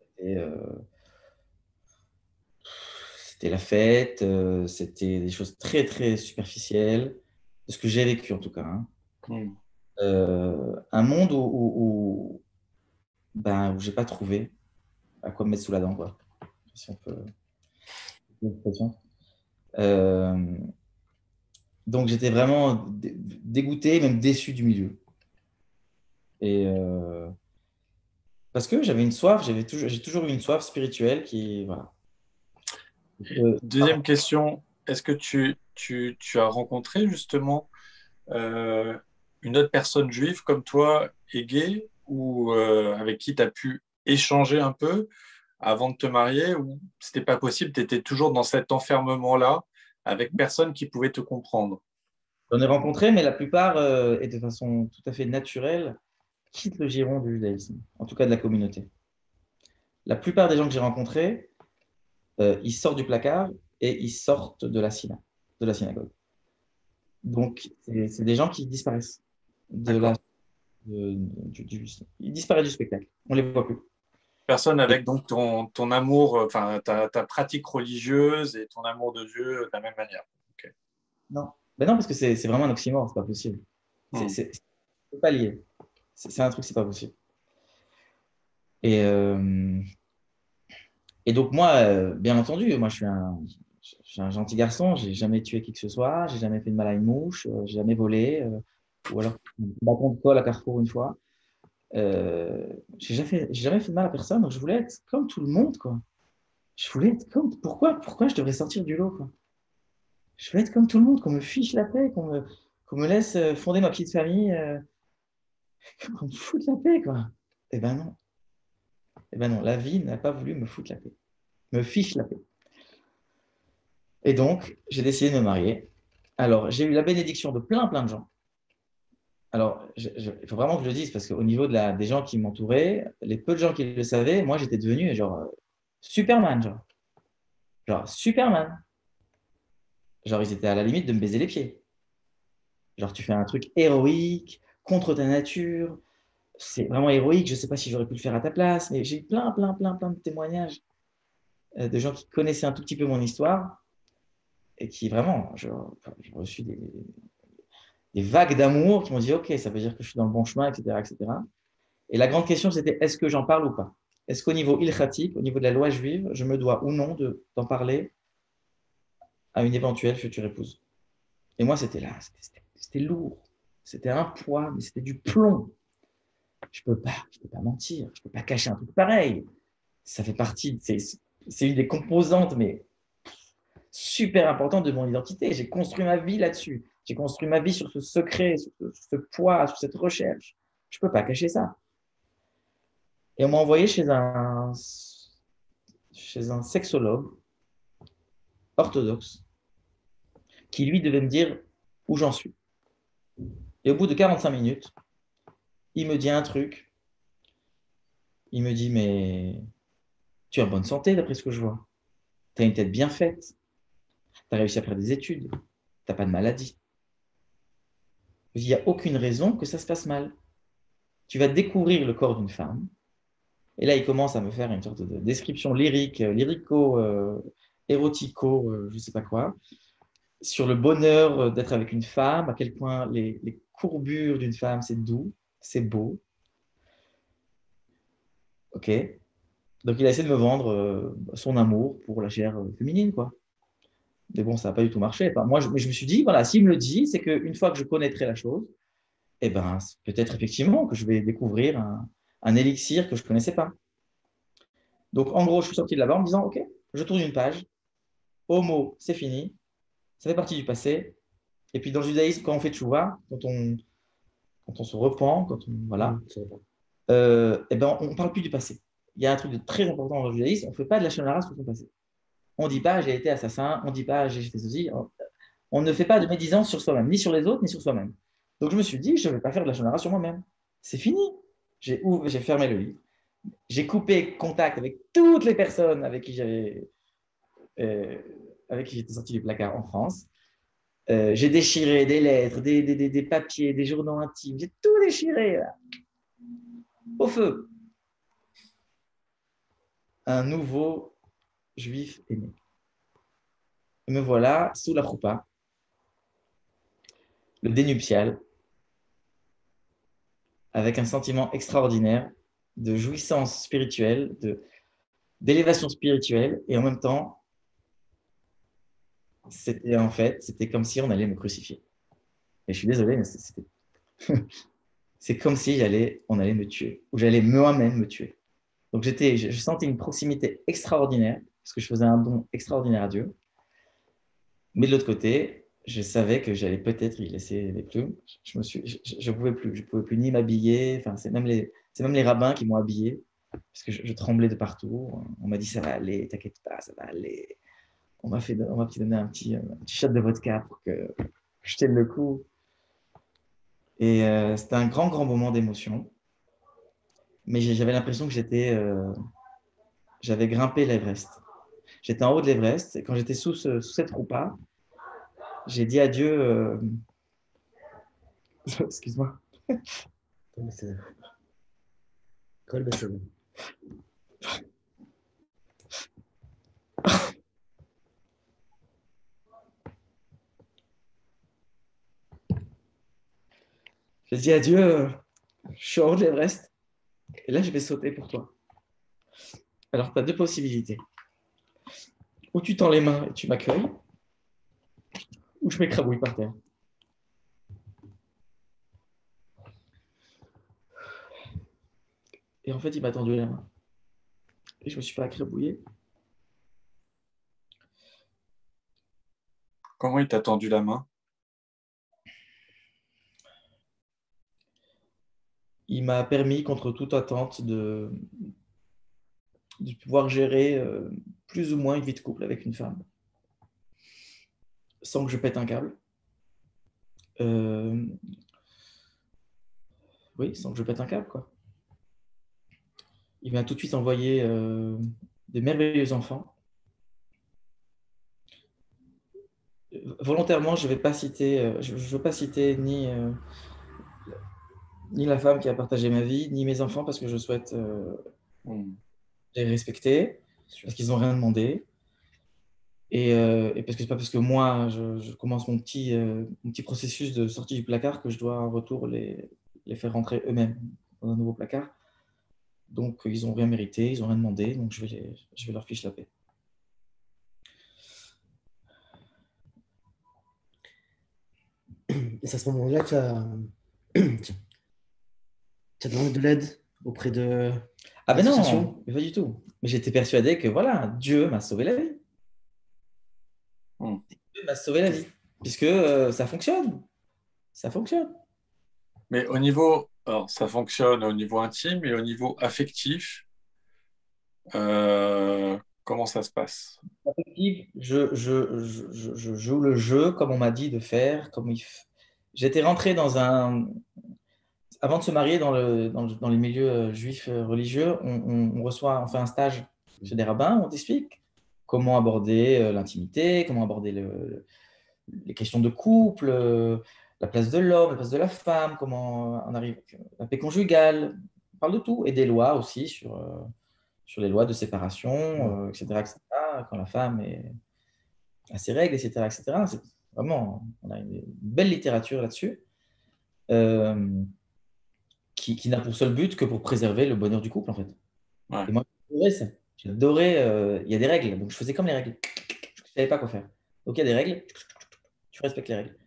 c'était la fête, c'était des choses très, très superficielles, de ce que j'ai vécu en tout cas, hein.
Mm.
Un monde où j'ai pas trouvé à quoi me mettre sous la dent, quoi. Si on peut. Euh, donc j'étais vraiment dégoûté, même déçu du milieu. Et parce que j'avais une soif, j'ai toujours eu une soif spirituelle qui, voilà.
Deuxième question, est-ce que tu as rencontré justement une autre personne juive comme toi et gay ou avec qui tu as pu échanger un peu avant de te marier ou c'était pas possible, tu étais toujours dans cet enfermement-là avec personne qui pouvait te comprendre?
J'en ai rencontré, mais la plupart, et de façon tout à fait naturelle, quittent le giron du judaïsme, en tout cas de la communauté. La plupart des gens que j'ai rencontrés, ils sortent du placard et ils sortent de la synagogue. Donc, c'est des gens qui disparaissent
D'accord.
ils disparaissent du spectacle. On ne les voit plus.
Personne
Et
avec donc ton amour, enfin ta pratique religieuse et ton amour de Dieu de la même manière. Ok.
non. Ben non, parce que c'est vraiment un oxymore, c'est pas possible.
Hmm.
C'est pas lié. C'est un truc, c'est pas possible. Et, euh, et donc, moi, bien entendu, moi, je suis un gentil garçon, j'ai jamais tué qui que ce soit, j'ai jamais fait de mal à une mouche, j'ai jamais volé, ou alors un bâton de colle à Carrefour une fois. J'ai jamais fait de mal à personne, donc je voulais être comme tout le monde, quoi. Je voulais être comme. Pourquoi je devrais sortir du lot, quoi? Je veux être comme tout le monde, qu'on me fiche la paix, qu'on me laisse fonder ma petite famille, qu'on me foute la paix, quoi. Eh ben non. Eh ben non, la vie n'a pas voulu me foutre la paix, me fiche la paix. Et donc, j'ai décidé de me marier. Alors, j'ai eu la bénédiction de plein de gens. Alors, il faut vraiment que je le dise, parce qu'au niveau des gens qui m'entouraient, les peu de gens qui le savaient, moi, j'étais devenu genre Superman, genre Superman. Genre, ils étaient à la limite de me baiser les pieds. Genre, tu fais un truc héroïque, contre ta nature. C'est vraiment héroïque. Je ne sais pas si j'aurais pu le faire à ta place, mais j'ai eu plein de témoignages de gens qui connaissaient un tout petit peu mon histoire et qui vraiment, j'ai reçu des vagues d'amour qui m'ont dit, OK, ça veut dire que je suis dans le bon chemin, etc., etc. Et la grande question, c'était, est-ce que j'en parle ou pas? Est-ce qu'au niveau ilkhatique, au niveau de la loi juive, je me dois ou non d'en parler à une éventuelle future épouse? Et moi, c'était là, c'était lourd. C'était un poids, mais c'était du plomb. Je peux pas mentir, je peux pas cacher un truc pareil. Ça fait partie, c'est une des composantes, mais super importantes de mon identité. J'ai construit ma vie là-dessus. J'ai construit ma vie sur ce secret, sur ce poids, sur cette recherche. Je peux pas cacher ça. Et on m'a envoyé chez un sexologue orthodoxe qui, lui, devait me dire où j'en suis. Et au bout de 45 minutes, il me dit un truc. Il me dit, mais tu es en bonne santé d'après ce que je vois. Tu as une tête bien faite. Tu as réussi à faire des études. Tu n'as pas de maladie. Il n'y a aucune raison que ça se passe mal. Tu vas découvrir le corps d'une femme. Et là, il commence à me faire une sorte de description lyrique, lyrico, érotico, je ne sais pas quoi, sur le bonheur d'être avec une femme, à quel point les courbures d'une femme, c'est doux, c'est beau. OK. Donc, il a essayé de me vendre son amour pour la chair féminine, quoi. Mais bon, ça n'a pas du tout marché. Enfin, moi, mais je me suis dit, voilà, s'il me le dit, c'est qu'une fois que je connaîtrai la chose, eh ben, peut-être effectivement que je vais découvrir un élixir que je ne connaissais pas. Donc, en gros, je suis sorti de là-bas en me disant, OK, je tourne une page, homo, c'est fini, ça fait partie du passé. Et puis, dans le judaïsme, quand on fait tchouva, quand on se repent, voilà, eh ben, on ne parle plus du passé. Il y a un truc de très important dans le judaïsme, on ne fait pas de la shonara sur son passé. On ne dit pas, j'ai été assassin, on ne dit pas, j'ai fait ceci. On ne fait pas de médisance sur soi-même, ni sur les autres, ni sur soi-même. Donc, je me suis dit, je ne vais pas faire de la shonara sur moi-même. C'est fini. J'ai fermé le livre. J'ai coupé contact avec toutes les personnes avec qui j'étais sorti du placard en France. J'ai déchiré des lettres, des papiers, des journaux intimes. J'ai tout déchiré, là. Au feu. Un nouveau juif est né. Et me voilà sous la choupa, le dénuptial, avec un sentiment extraordinaire de jouissance spirituelle, d'élévation spirituelle, et en même temps, c'était comme si on allait me crucifier. Et je suis désolé, mais c'est comme si on allait me tuer, ou j'allais moi-même me tuer. Donc je sentais une proximité extraordinaire, parce que je faisais un don extraordinaire à Dieu. Mais de l'autre côté, je savais que j'allais peut-être y laisser les plumes. Je pouvais plus ni m'habiller. Enfin, c'est même les rabbins qui m'ont habillé, parce que je tremblais de partout. On m'a dit ça va aller, t'inquiète pas, ça va aller. On m'a donné un petit shot de vodka pour que je tienne le coup. Et c'était un grand, grand moment d'émotion. Mais j'avais l'impression que j'avais grimpé l'Everest. J'étais en haut de l'Everest et quand j'étais sous cette roupa, j'ai dit à Dieu, excuse-moi, j'ai dit à Dieu, je suis en haut de l'Everest et là je vais sauter pour toi. Alors tu as deux possibilités. Ou tu tends les mains et tu m'accueilles, ou je m'écrabouille par terre. Et en fait, il m'a tendu la main. Et je ne me suis pas écrabouillé.
Comment il t'a tendu la main?
Il m'a permis, contre toute attente, de pouvoir gérer plus ou moins une vie de couple avec une femme, sans que je pète un câble. Oui, sans que je pète un câble, quoi. Il m'a tout de suite envoyé des merveilleux enfants. Volontairement, je ne veux pas citer ni la femme qui a partagé ma vie, ni mes enfants, parce que je souhaite les respecter, parce qu'ils n'ont rien demandé. Et parce que c'est pas parce que moi, je commence mon petit processus de sortie du placard que je dois en retour les faire rentrer eux-mêmes dans un nouveau placard. Donc, ils n'ont rien mérité, ils n'ont rien demandé, donc je vais leur fiche la paix.
Et c'est à ce moment-là que tu as demandé de l'aide auprès de
Ah ben
l'association?
non, mais pas du tout. Mais j'étais persuadé que voilà, Dieu m'a sauvé la vie. Dieu m'a sauvé la vie, puisque ça fonctionne. Ça fonctionne.
Mais alors, ça fonctionne au niveau intime et au niveau affectif, comment ça se passe?
Affective, je joue le jeu comme on m'a dit de faire. J'étais rentré avant de se marier dans les milieux juifs religieux, on fait un stage chez des rabbins, on t'explique comment aborder l'intimité, comment aborder les questions de couple, la place de l'homme, la place de la femme, comment on arrive à la paix conjugale. On parle de tout et des lois aussi sur les lois de séparation, etc., etc., quand la femme a ses règles, etc., etc. C'est vraiment, on a une belle littérature là-dessus qui n'a pour seul but que pour préserver le bonheur du couple, en fait.
Ouais.
Et moi, j'adorais ça. J'adorais, il y a des règles, donc je faisais comme les règles. Je ne savais pas quoi faire. Donc il y a des règles, tu respectes les règles.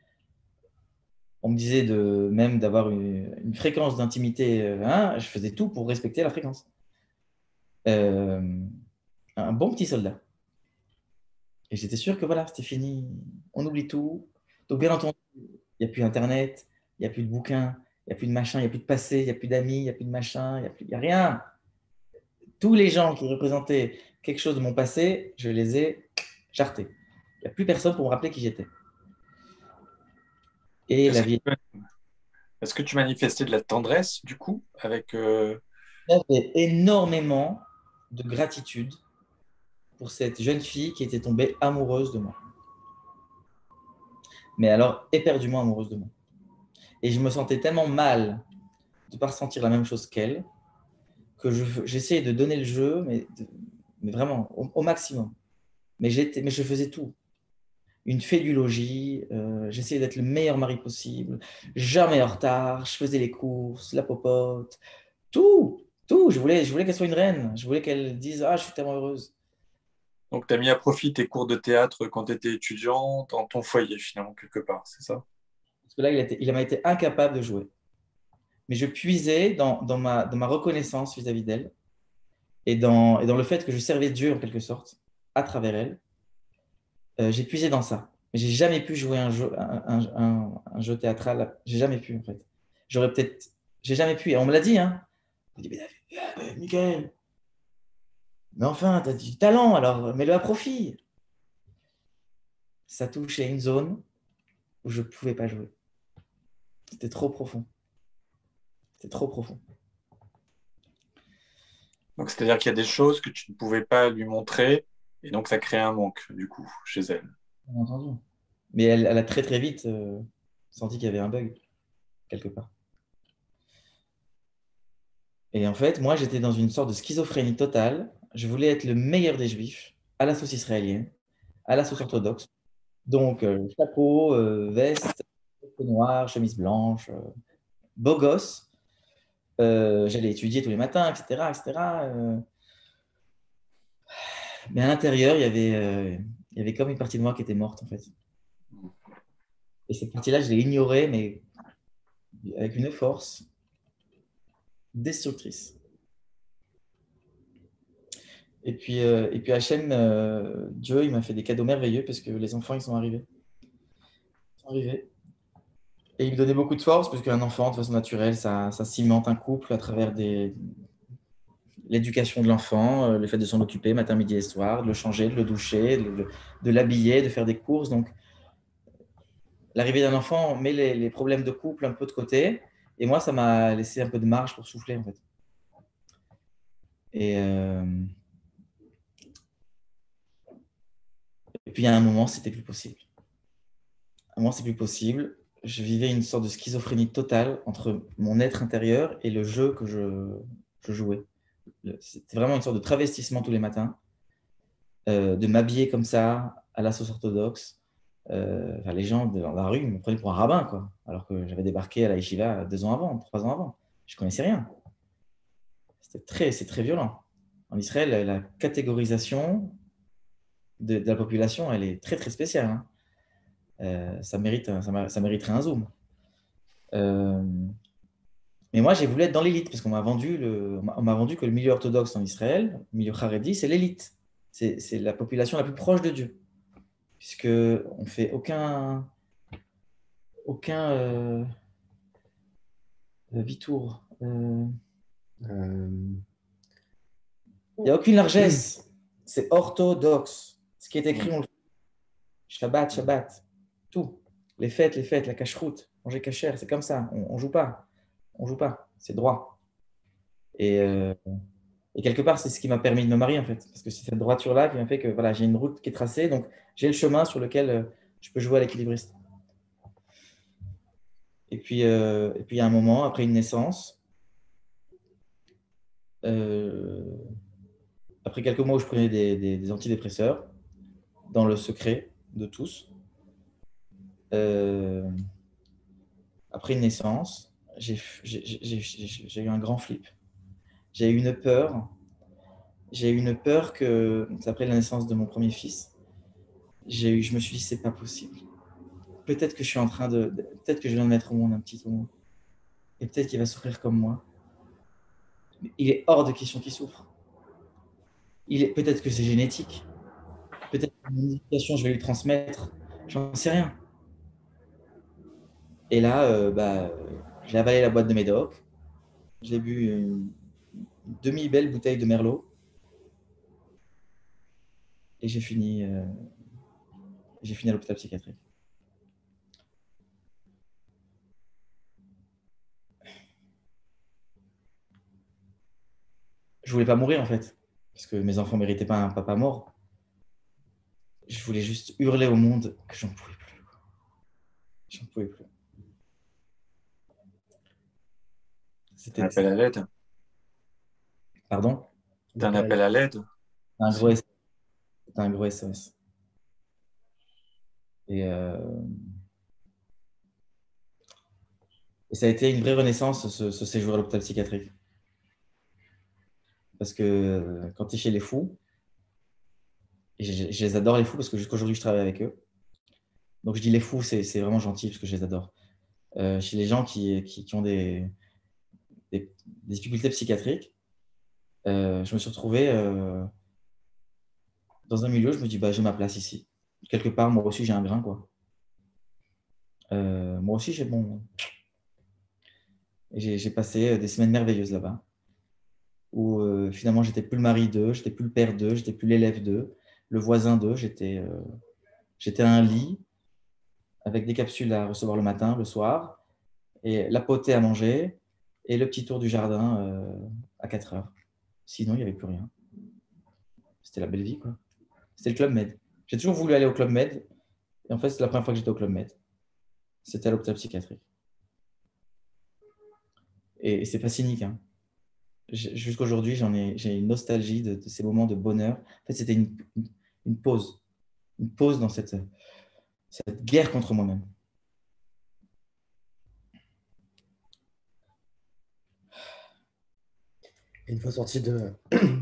On me disait même d'avoir une fréquence d'intimité, je faisais tout pour respecter la fréquence. Un bon petit soldat. Et j'étais sûr que voilà, c'était fini. On oublie tout. Donc, bien entendu, il n'y a plus Internet, il n'y a plus de bouquins, il n'y a plus de machin, il n'y a plus de passé, il n'y a plus d'amis, il n'y a plus de machin, il n'y a rien. Tous les gens qui représentaient quelque chose de mon passé, je les ai jartés. Il n'y a plus personne pour me rappeler qui j'étais. Et la vie.
Est-ce que tu manifestais de la tendresse, du coup, avec
J'avais énormément de gratitude pour cette jeune fille qui était tombée amoureuse de moi. mais alors éperdument amoureuse de moi. Et je me sentais tellement mal de ne pas ressentir la même chose qu'elle, que j'essayais de donner le jeu, mais vraiment au maximum. Mais je faisais tout. Une fée du logis, j'essayais d'être le meilleur mari possible, jamais en retard, je faisais les courses, la popote, tout, tout. Je voulais qu'elle soit une reine, je voulais qu'elle dise « Ah, je suis tellement heureuse ».
Donc, tu as mis à profit tes cours de théâtre quand tu étais étudiant dans ton foyer, finalement, quelque part, c'est ça?
Parce que là, il m'a été incapable de jouer. Mais je puisais dans ma reconnaissance vis-à-vis d'elle et dans le fait que je servais Dieu en quelque sorte à travers elle. J'ai puisé dans ça. Mais j'ai jamais pu jouer un jeu théâtral. J'ai jamais pu en fait. J'ai jamais pu. Et on me l'a dit, hein. On m'a dit, mais Michael, mais enfin, tu as du talent, alors mets-le à profit. Ça touchait une zone où je ne pouvais pas jouer. C'était trop profond. C'était trop profond.
Donc, c'est-à-dire qu'il y a des choses que tu ne pouvais pas lui montrer, et donc ça crée un manque, du coup, chez elle.
Bien entendu. Mais elle a très très vite senti qu'il y avait un bug, quelque part. Et en fait, moi, j'étais dans une sorte de schizophrénie totale. Je voulais être le meilleur des juifs, à la sauce israélienne, à la sauce orthodoxe. Donc, chapeau, veste, noir, chemise blanche, beau gosse. J'allais étudier tous les matins, etc. etc. Mais à l'intérieur, il y avait comme une partie de moi qui était morte, en fait. Et cette partie-là, je l'ai ignorée, mais avec une force destructrice. Et puis Hachem, Dieu, il m'a fait des cadeaux merveilleux parce que les enfants, ils sont arrivés. Et il me donnait beaucoup de force parce qu'un enfant, de façon naturelle, ça cimente un couple à travers l'éducation de l'enfant, le fait de s'en occuper matin, midi et soir, de le changer, de le doucher, de l'habiller, de faire des courses. Donc, l'arrivée d'un enfant met les problèmes de couple un peu de côté. Et moi, ça m'a laissé un peu de marge pour souffler, en fait. Et puis, à un moment, c'était plus possible. À un moment, c'est plus possible. Je vivais une sorte de schizophrénie totale entre mon être intérieur et le jeu que je jouais. C'était vraiment une sorte de travestissement tous les matins, de m'habiller comme ça, à la sauce orthodoxe. Les gens dans la rue me prenaient pour un rabbin, quoi, alors que j'avais débarqué à la yeshiva 2 ans avant, 3 ans avant. Je ne connaissais rien. C'est très violent. En Israël, la catégorisation de la population, elle est très, très spéciale. Hein. Ça mériterait un zoom. Mais moi, j'ai voulu être dans l'élite parce qu'on m'a vendu que le milieu orthodoxe en Israël, le milieu Haredi, c'est l'élite. C'est la population la plus proche de Dieu. Puisqu'on ne fait aucun vitour. Il n'y a aucune largesse. C'est orthodoxe. Ce qui est écrit, on le fait. Shabbat, Shabbat. Tout. Les fêtes, la cacheroute. Manger cachère, c'est comme ça. On ne joue pas. On joue pas. C'est droit. Et quelque part, c'est ce qui m'a permis de me marier, en fait. Parce que c'est cette droiture-là qui m'a fait que voilà, j'ai une route qui est tracée. Donc, j'ai le chemin sur lequel je peux jouer à l'équilibriste. Et puis, il y a un moment, après une naissance, après quelques mois où je prenais des antidépresseurs, dans le secret de tous, après une naissance, j'ai eu un grand flip. J'ai eu une peur. J'ai eu une peur que, après la naissance de mon premier fils, je me suis dit, c'est pas possible. Peut-être que je suis peut-être que je viens de mettre au monde un petit tout le monde. Et peut-être qu'il va souffrir comme moi. Mais il est hors de question qu'il souffre. Peut-être que c'est génétique. Peut-être que mon éducation, je vais lui transmettre. J'en sais rien. Et là, j'ai avalé la boîte de Médoc. J'ai bu une demi-belle bouteille de Merlot. Et j'ai fini à l'hôpital psychiatrique. Je voulais pas mourir en fait, parce que mes enfants méritaient pas un papa mort. Je voulais juste hurler au monde que j'en pouvais plus. Je n'en pouvais plus.
Un appel à l'aide.
Pardon?
C'était un appel à l'aide.
Un gros SOS. C'était un gros SOS. Et ça a été une vraie renaissance, ce séjour à l'hôpital psychiatrique. Parce que quand tu es chez les fous, et je les adore les fous parce que jusqu'à aujourd'hui je travaille avec eux. Donc je dis les fous, c'est vraiment gentil parce que je les adore. Chez les gens qui ont des difficultés psychiatriques, je me suis retrouvé dans un milieu, je me dis, bah, j'ai ma place ici. Quelque part, moi aussi, j'ai un grain, quoi. Moi aussi, j'ai bon. Et j'ai passé des semaines merveilleuses là-bas, où finalement, j'étais plus le mari d'eux, j'étais plus le père d'eux, j'étais plus l'élève d'eux, le voisin d'eux, j'étais à un lit avec des capsules à recevoir le matin, le soir, et la potée à manger, et le petit tour du jardin à 4 heures. Sinon, il n'y avait plus rien. C'était la belle vie, quoi. C'était le Club Med. J'ai toujours voulu aller au Club Med, et en fait, c'est la première fois que j'étais au Club Med. C'était à l'hôpital psychiatrique. Et c'est pas cynique, hein. Jusqu'à aujourd'hui, j'ai une nostalgie de ces moments de bonheur. En fait, c'était une pause. Une pause dans cette guerre contre moi-même.
Et une fois sorti de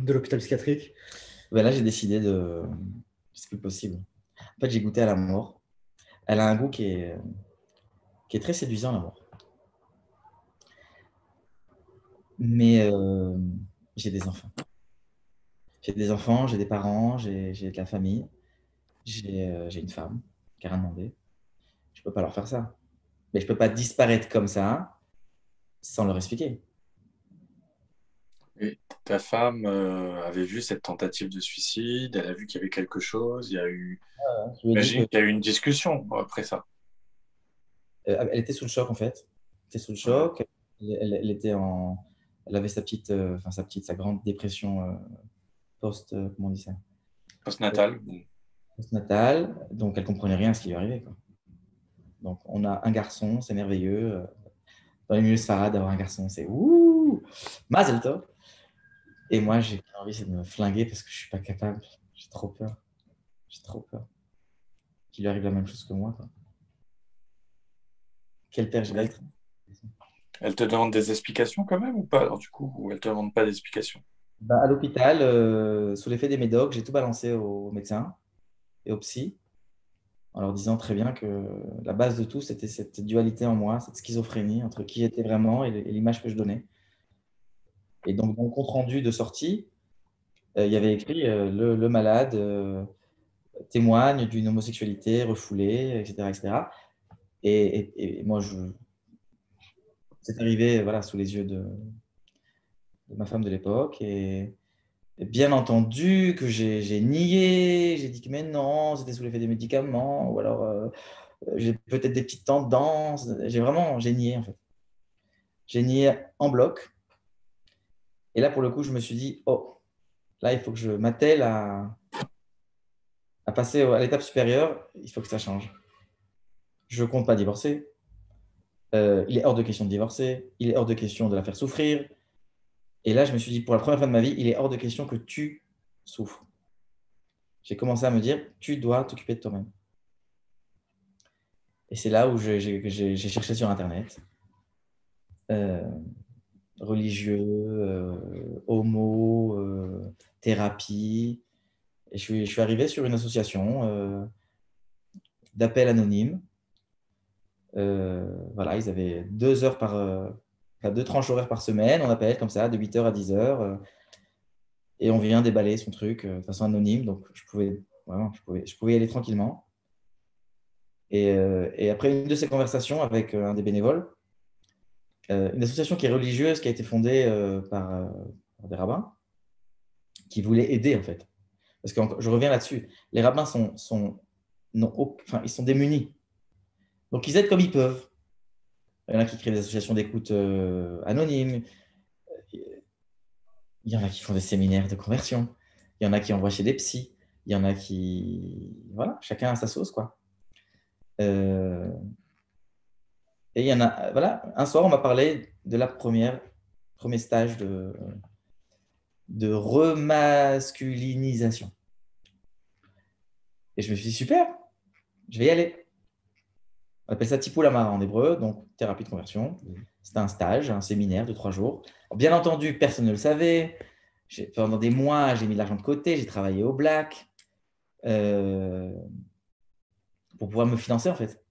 l'hôpital psychiatrique,
Ben là, j'ai décidé de. C'est plus possible. En fait, j'ai goûté à la mort. Elle a un goût qui est très séduisant, la mort. Mais j'ai des enfants. J'ai des enfants, j'ai des parents, j'ai de la famille, j'ai une femme qui a rien demandé. Je ne peux pas leur faire ça. Mais je ne peux pas disparaître comme ça sans leur expliquer.
Et ta femme avait vu cette tentative de suicide, elle a vu qu'il y avait quelque chose, il y a eu,
Je lui ai dit
j'imagine qu'il y a eu une discussion après ça.
elle était sous le choc, en fait. Elle était sous le choc. Elle était elle avait sa grande dépression comment on dit ça?
Postnatal.
Postnatale. Donc, elle ne comprenait rien à ce qui lui arrivait, quoi. Donc, on a un garçon, c'est merveilleux. Dans les milieux sfarades, d'avoir un garçon, c'est ouh, Mazel Tov. Et moi, j'ai envie de me flinguer parce que je ne suis pas capable. J'ai trop peur. J'ai trop peur qu'il lui arrive la même chose que moi, quoi. Quel père je vais être?
Elle te demande des explications quand même ou pas? Alors du coup, ou elle te demande pas d'explications?
Ben, à l'hôpital, sous l'effet des médocs, j'ai tout balancé aux médecins et aux psys en leur disant très bien que la base de tout, c'était cette dualité en moi, cette schizophrénie entre qui j'étais vraiment et l'image que je donnais. Et donc, dans le compte-rendu de sortie, il y avait écrit le malade témoigne d'une homosexualité refoulée, etc. etc. Et moi, c'est arrivé voilà, sous les yeux de ma femme de l'époque. Et bien entendu que j'ai nié, j'ai dit que mais non, c'était sous l'effet des médicaments, ou alors j'ai peut-être des petites tendances. J'ai nié en fait. J'ai nié en bloc. Et là, pour le coup, je me suis dit, oh, là, il faut que je m'attelle à passer à l'étape supérieure. Il faut que ça change. Je ne compte pas divorcer. Il est hors de question de divorcer. Il est hors de question de la faire souffrir. Et là, je me suis dit, pour la première fois de ma vie, il est hors de question que tu souffres. J'ai commencé à me dire, tu dois t'occuper de toi-même. Et c'est là où j'ai cherché sur Internet. Religieux, homo, thérapie. Et je suis arrivé sur une association d'appel anonyme. Voilà, ils avaient 2 tranches horaires par semaine, on appelle comme ça, de 8h à 10h. Et on vient déballer son truc de façon anonyme. Donc, je pouvais y aller tranquillement. Et après une de ces conversations avec un des bénévoles, une association qui est religieuse, qui a été fondée par des rabbins, qui voulaient aider en fait. Parce que je reviens là-dessus, les rabbins ils sont démunis. Donc ils aident comme ils peuvent. Il y en a qui créent des associations d'écoute anonymes. Il y en a qui font des séminaires de conversion. Il y en a qui envoient chez des psys. Il y en a qui... Voilà, chacun a sa sauce, quoi. Et il y en a, voilà, un soir, on m'a parlé de la premier stage de remasculinisation. Et je me suis dit, super, je vais y aller. On appelle ça Tipoul Amara en hébreu, donc thérapie de conversion. C'était un stage, un séminaire de 3 jours. Alors, bien entendu, personne ne le savait. Pendant des mois, j'ai mis de l'argent de côté, j'ai travaillé au black pour pouvoir me financer en fait.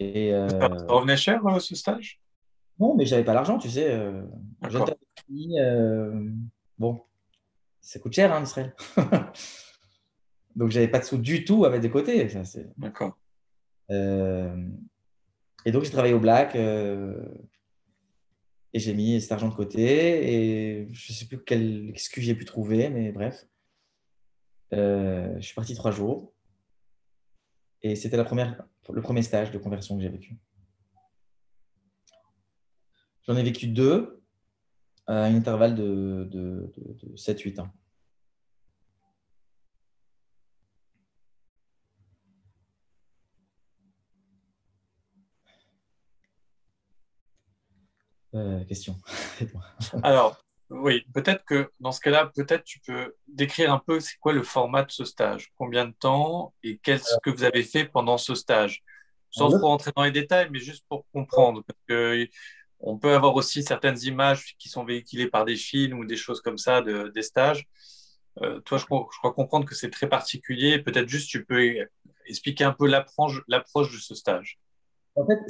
Et
Ça revenait cher, ce stage?
non, mais j'avais pas l'argent, tu sais. Jeune
D'accord.
famille, bon, ça coûte cher en Israël. Donc, j'avais pas de sous du tout à mettre de côté. Ça,
D'accord.
et donc, j'ai travaillé au black et j'ai mis cet argent de côté. Et je sais plus quelle excuse j'ai pu trouver, mais bref. Je suis parti 3 jours. Et c'était le premier stage de conversion que j'ai vécu. J'en ai vécu 2 à un intervalle de 7-8 ans. Question.
Alors, oui, peut-être que dans ce cas-là, peut-être tu peux décrire un peu c'est quoi le format de ce stage, combien de temps et qu'est-ce que vous avez fait pendant ce stage, sans trop rentrer dans les détails, mais juste pour comprendre, parce que on peut avoir aussi certaines images qui sont véhiculées par des films ou des choses comme ça, des stages. Toi, je crois comprendre que c'est très particulier. Peut-être juste tu peux expliquer un peu l'approche de ce stage.
En fait,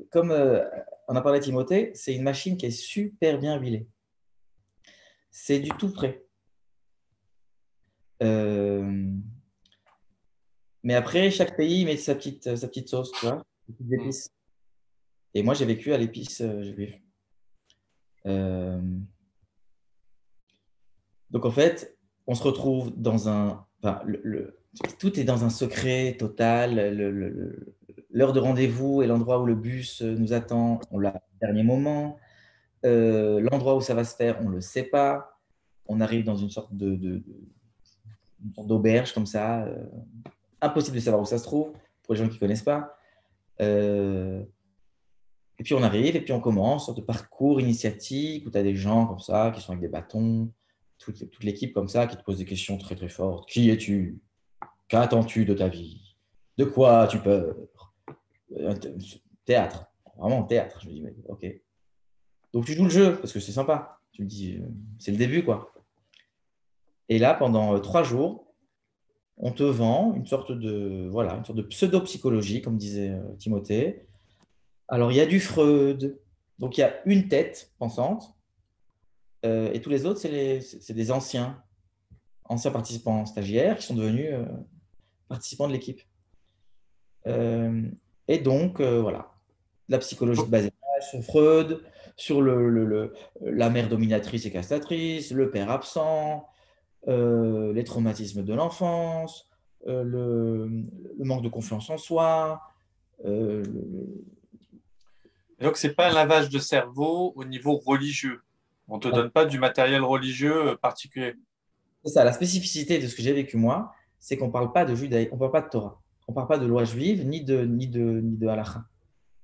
comme on a parlé à Timothée, c'est une machine qui est super bien huilée. C'est du tout frais. Mais après, chaque pays met sa petite sauce, tu vois, des petites épices. Et moi, j'ai vécu à l'épice juive. Donc, en fait, on se retrouve dans un… Enfin, tout est dans un secret total. L'heure de rendez-vous et l'endroit où le bus nous attend, on l'a au dernier moment. L'endroit où ça va se faire, on ne le sait pas. On arrive dans une sorte d'auberge comme ça. Impossible de savoir où ça se trouve pour les gens qui ne connaissent pas. Et puis on arrive et puis on commence, une sorte de parcours initiatique où tu as des gens comme ça qui sont avec des bâtons, toute l'équipe comme ça qui te pose des questions très très fortes. Qui es-tu? Qu'attends-tu de ta vie? De quoi as-tu peur? Théâtre, vraiment théâtre. Je me dis, mais, ok. Donc tu joues le jeu parce que c'est sympa. Tu me dis, c'est le début quoi. Et là, pendant 3 jours, on te vend une sorte de pseudo-psychologie, comme disait Timothée. Alors, il y a du Freud, donc il y a une tête pensante, et tous les autres, c'est des anciens participants stagiaires qui sont devenus participants de l'équipe. Et donc, voilà, la psychologie de base sur Freud, sur la mère dominatrice et castratrice, le père absent, les traumatismes de l'enfance, le manque de confiance en soi.
Donc, c'est pas un lavage de cerveau au niveau religieux. On ne te donne pas du matériel religieux particulier.
C'est ça, la spécificité de ce que j'ai vécu moi, c'est qu'on ne parle pas de judaïsme, on ne parle pas de Torah, on ne parle pas de loi juive, ni de halakha.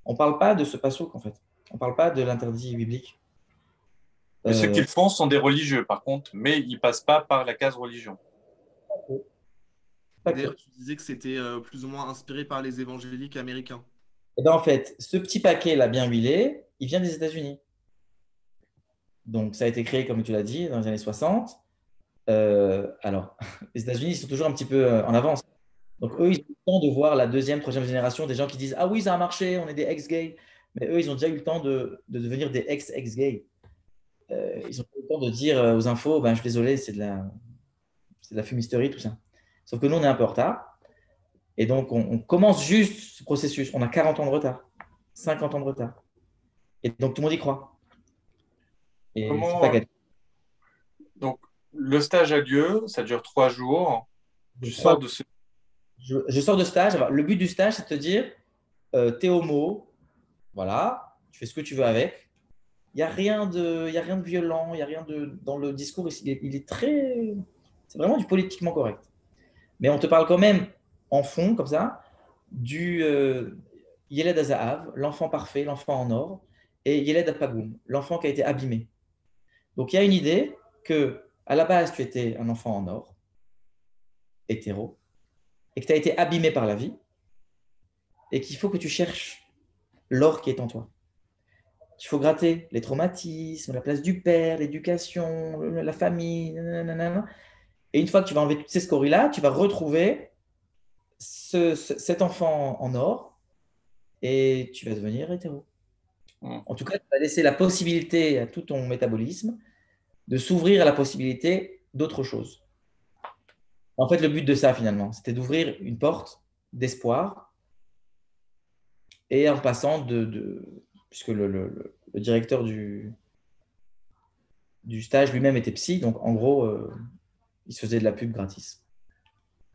On ne parle pas de ce passouk, en fait. On ne parle pas de l'interdit biblique.
Mais ceux qui le font sont des religieux, par contre, mais ils ne passent pas par la case religion.
D'ailleurs, tu disais que c'était plus ou moins inspiré par les évangéliques américains.
Et ben, en fait, ce petit paquet là bien huilé, il vient des États-Unis. Donc, ça a été créé, comme tu l'as dit, dans les années 60. Alors, les États-Unis, ils sont toujours un petit peu en avance. Donc, eux, ils ont eu le temps de voir la deuxième, troisième génération des gens qui disent « Ah oui, ça a marché, on est des ex-gays ». Mais eux, ils ont déjà eu le temps de devenir des ex-gays. Ils ont eu le temps de dire aux infos ben, « Je suis désolé, c'est de la fumisterie, tout ça ». Sauf que nous, on est un peu en retard. Et donc, on commence juste ce processus. On a 40 ans de retard, 50 ans de retard. Et donc, tout le monde y croit. Et c'est pas gagné.
Donc, le stage a lieu, ça dure 3 jours. Tu sors de ce…
Je sors de stage. Alors, le but du stage, c'est de te dire t'es homo, voilà, tu fais ce que tu veux avec. Il n'y a rien de violent, il n'y a rien de. Dans le discours, il est très. C'est vraiment du politiquement correct. Mais on te parle quand même en fond, comme ça, Yeled Azahav, l'enfant parfait, l'enfant en or, et Yeled Apagum, l'enfant qui a été abîmé. Donc il y a une idée que à la base tu étais un enfant en or, hétéro, et que tu as été abîmé par la vie, et qu'il faut que tu cherches l'or qui est en toi. Il faut gratter les traumatismes, la place du père, l'éducation, la famille, nanana. Et une fois que tu vas enlever toutes ces scories-là, tu vas retrouver cet enfant en or et tu vas devenir hétéro. En tout cas, tu vas laisser la possibilité à tout ton métabolisme de s'ouvrir à la possibilité d'autre chose. En fait, le but de ça, finalement, c'était d'ouvrir une porte d'espoir et en passant puisque le directeur du stage lui-même était psy, donc en gros, il se faisait de la pub gratis.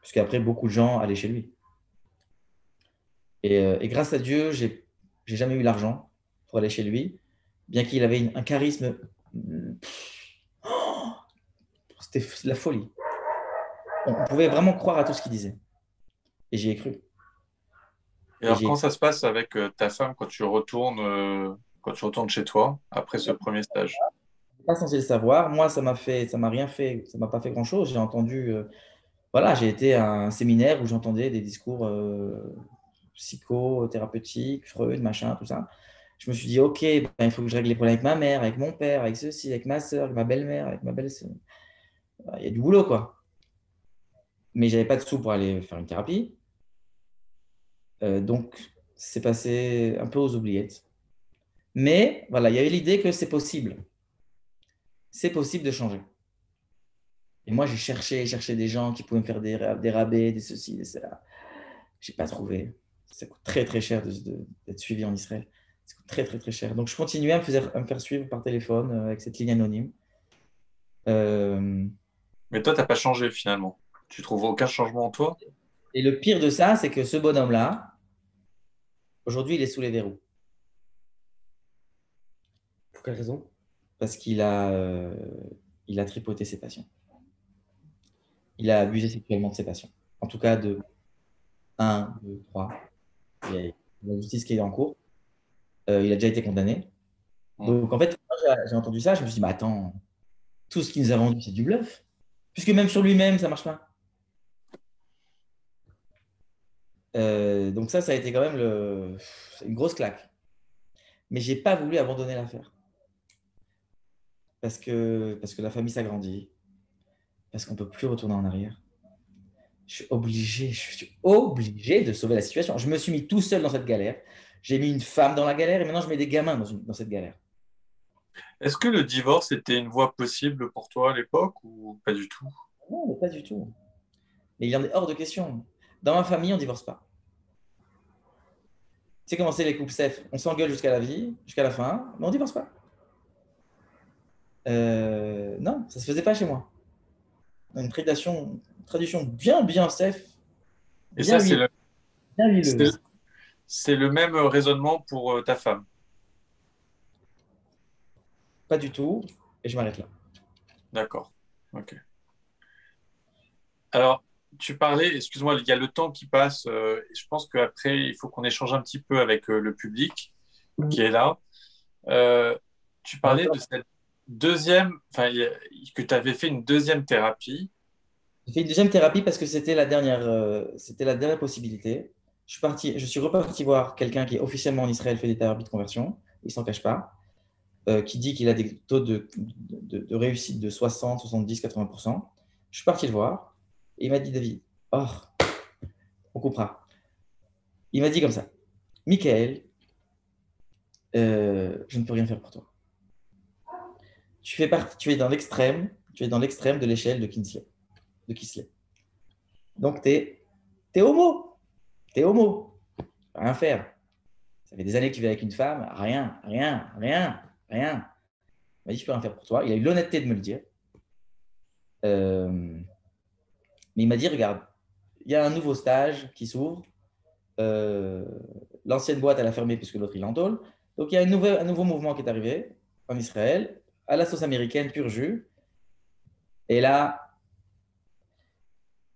Puisqu'après, beaucoup de gens allaient chez lui. Et grâce à Dieu, j'ai jamais eu l'argent pour aller chez lui, bien qu'il avait un charisme. C'était la folie. On pouvait vraiment croire à tout ce qu'il disait. Et j'y ai cru.
Et alors, quand ça se passe avec ta femme quand tu retournes chez toi après ce premier stage?
Je suis pas censé le savoir. Moi, ça m'a rien fait, ça m'a pas fait grand-chose. J'ai entendu, voilà, j'ai été à un séminaire où j'entendais des discours psychothérapeutiques, Freud, machin, tout ça. Je me suis dit, ok, ben, il faut que je règle les problèmes avec ma mère, avec mon père, avec ceci, avec ma soeur, avec ma belle-mère, avec ma belle-sœur. Il y a du boulot, quoi. Mais j'avais pas de sous pour aller faire une thérapie. Donc, c'est passé un peu aux oubliettes. Mais voilà, il y avait l'idée que c'est possible. C'est possible de changer. Et moi, j'ai cherché des gens qui pouvaient me faire des rabais, des ceci, des cela. Je n'ai pas trouvé. Ça coûte très, très cher d'être suivi en Israël. Ça coûte très, très, très cher. Donc, je continuais à me faire suivre par téléphone avec cette ligne anonyme.
Mais toi, tu n'as pas changé finalement. Tu trouves aucun changement en toi?
Et le pire de ça, c'est que ce bonhomme-là, aujourd'hui, il est sous les verrous.
Pour quelle raison?
Parce qu'il il a tripoté ses patients. Il a abusé sexuellement de ses patients. En tout cas, de 1, 2, 3. Il y a la justice qui est en cours. Il a déjà été condamné. Donc, en fait, quand j'ai entendu ça, je me suis dit, mais attends, tout ce qu'il nous a vendu, c'est du bluff. Puisque même sur lui-même, ça ne marche pas. Donc ça a été quand même une grosse claque. Mais je n'ai pas voulu abandonner l'affaire. Parce que la famille s'agrandit. Parce qu'on ne peut plus retourner en arrière. Je suis obligé de sauver la situation. Je me suis mis tout seul dans cette galère. J'ai mis une femme dans la galère et maintenant je mets des gamins dans cette galère.
Est-ce que le divorce était une voie possible pour toi à l'époque ou pas du tout?
Non, mais pas du tout. Mais il en est hors de question. Dans ma famille, on ne divorce pas. Tu sais comment c'est les couples safe? On s'engueule jusqu'à la vie, jusqu'à la fin, mais on ne divorce pas. Non, ça ne se faisait pas chez moi. Une tradition bien safe.
Et ça,
bien huileuse.
c'est le même raisonnement pour ta femme?
Pas du tout. Et je m'arrête là.
D'accord. Ok. Alors, tu parlais, excuse-moi, il y a le temps qui passe. Et je pense qu'après, il faut qu'on échange un petit peu avec le public qui est là. Tu parlais de cette deuxième, enfin, que tu avais fait une deuxième thérapie.
J'ai fait une deuxième thérapie parce que c'était la dernière possibilité. Je suis reparti voir quelqu'un qui officiellement en Israël fait des thérapies de conversion. Il ne s'en cache pas. Qui dit qu'il a des taux de réussite de 60, 70, 80%. Je suis parti le voir et il m'a dit, David, oh, on coupera. Il m'a dit comme ça, Michael, je ne peux rien faire pour toi. Tu es dans l'extrême de l'échelle de Kinsley. Donc, tu es homo. Tu es homo. Rien faire. Ça fait des années que tu vis avec une femme. Rien. Il m'a dit, je peux rien faire pour toi. Il a eu l'honnêteté de me le dire. Mais il m'a dit, regarde, il y a un nouveau stage qui s'ouvre. L'ancienne boîte, elle a fermé puisque l'autre, il en tôle. Donc, il y a un nouveau mouvement qui est arrivé en Israël, à la sauce américaine, pur jus. Et là,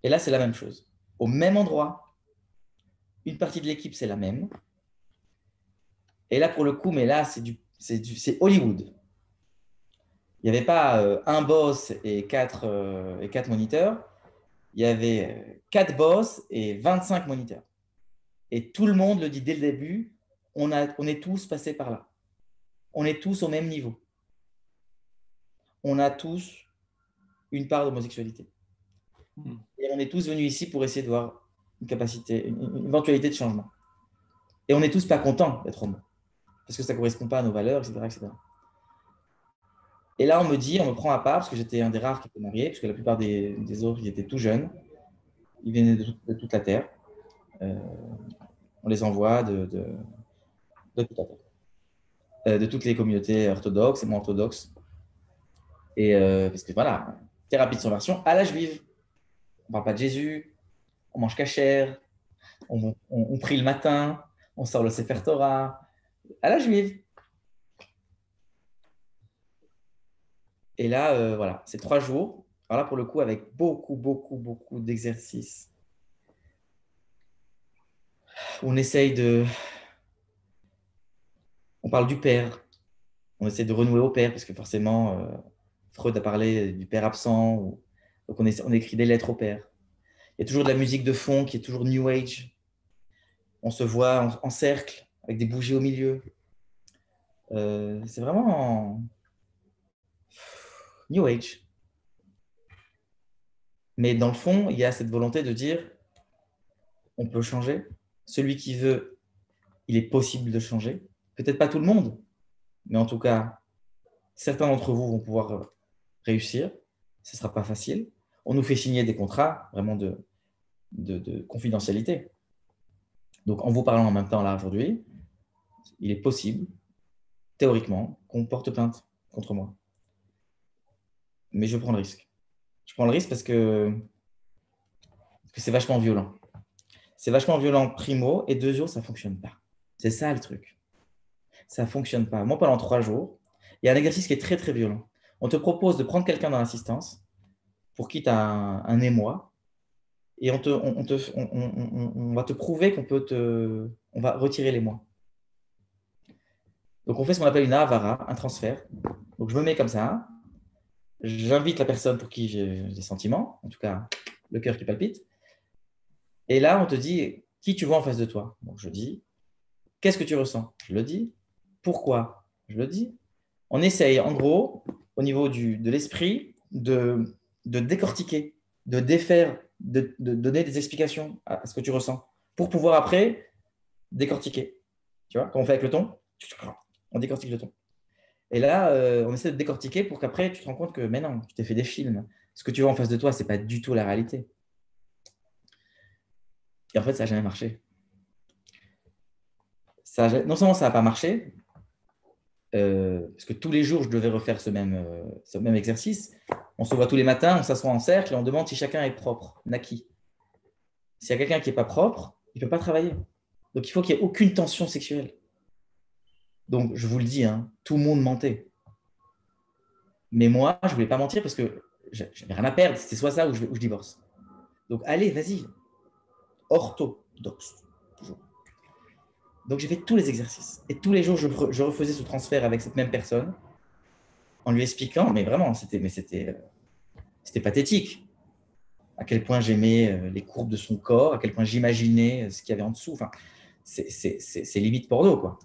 c'est la même chose. Au même endroit, une partie de l'équipe, c'est la même. Et là, pour le coup, mais là, c'est Hollywood. Il n'y avait pas un boss et quatre moniteurs. Il y avait 4 boss et 25 moniteurs. Et tout le monde le dit dès le début, on est tous passés par là. On est tous au même niveau. On a tous une part d'homosexualité. Et on est tous venus ici pour essayer de voir une éventualité de changement. Et on n'est tous pas contents d'être homo. Parce que ça ne correspond pas à nos valeurs, etc., etc. Et là, on me prend à part, parce que j'étais un des rares qui était marié, parce que la plupart des autres, ils étaient tout jeunes. Ils venaient de toute la Terre. On les envoie de toute la Terre. De toutes les communautés orthodoxes et moins orthodoxes. Et parce que voilà, thérapie de conversion à la juive. On ne parle pas de Jésus, on mange cachère, on prie le matin, on sort le Sefer Torah, à la juive. Et là, voilà, c'est 3 jours. Alors là, pour le coup, avec beaucoup d'exercices. On parle du père. On essaie de renouer au père, parce que forcément, Freud a parlé du père absent. Donc, on écrit des lettres au père. Il y a toujours de la musique de fond qui est toujours New Age. On se voit en cercle, avec des bougies au milieu. C'est vraiment New Age. Mais dans le fond, il y a cette volonté de dire on peut changer. Celui qui veut, il est possible de changer. Peut-être pas tout le monde, mais en tout cas, certains d'entre vous vont pouvoir réussir. Ce ne sera pas facile. On nous fait signer des contrats vraiment de confidentialité. Donc, en vous parlant en même temps là aujourd'hui, il est possible, théoriquement, qu'on porte plainte contre moi. Mais je prends le risque. Je prends le risque parce que c'est vachement violent. C'est vachement violent, primo, et 2 jours, ça ne fonctionne pas. C'est ça le truc. Ça ne fonctionne pas. Moi, pendant 3 jours, il y a un exercice qui est très, très violent. On te propose de prendre quelqu'un dans l'assistance pour qui tu as un émoi, et on va te prouver on va retirer l'émoi. Donc, on fait ce qu'on appelle une avara, un transfert. Donc, je me mets comme ça. J'invite la personne pour qui j'ai des sentiments, en tout cas, le cœur qui palpite. Et là, on te dit qui tu vois en face de toi. Donc, je dis, qu'est-ce que tu ressens? Je le dis. Pourquoi? Je le dis. On essaye, en gros, au niveau de l'esprit, de décortiquer, de défaire, de donner des explications à ce que tu ressens pour pouvoir après décortiquer. Tu vois, quand on fait avec le ton, on décortique le ton. Et là, on essaie de décortiquer pour qu'après, tu te rends compte que, mais non, tu t'es fait des films. Ce que tu vois en face de toi, ce n'est pas du tout la réalité. Et en fait, ça n'a jamais marché. Non seulement ça n'a pas marché, parce que tous les jours, je devais refaire ce même exercice. On se voit tous les matins, on s'assoit en cercle et on demande si chacun est propre, naquit. S'il y a quelqu'un qui n'est pas propre, il ne peut pas travailler. Donc, il faut qu'il n'y ait aucune tension sexuelle. Donc, je vous le dis, hein, tout le monde mentait. Mais moi, je ne voulais pas mentir parce que je n'avais rien à perdre. C'était soit ça ou je divorce. Donc, allez, vas-y. Orthodoxe. Toujours. Donc, j'ai fait tous les exercices. Et tous les jours, je refaisais ce transfert avec cette même personne en lui expliquant, mais vraiment, c'était pathétique. À quel point j'aimais les courbes de son corps, à quel point j'imaginais ce qu'il y avait en dessous. Enfin, c'est limite porno, quoi.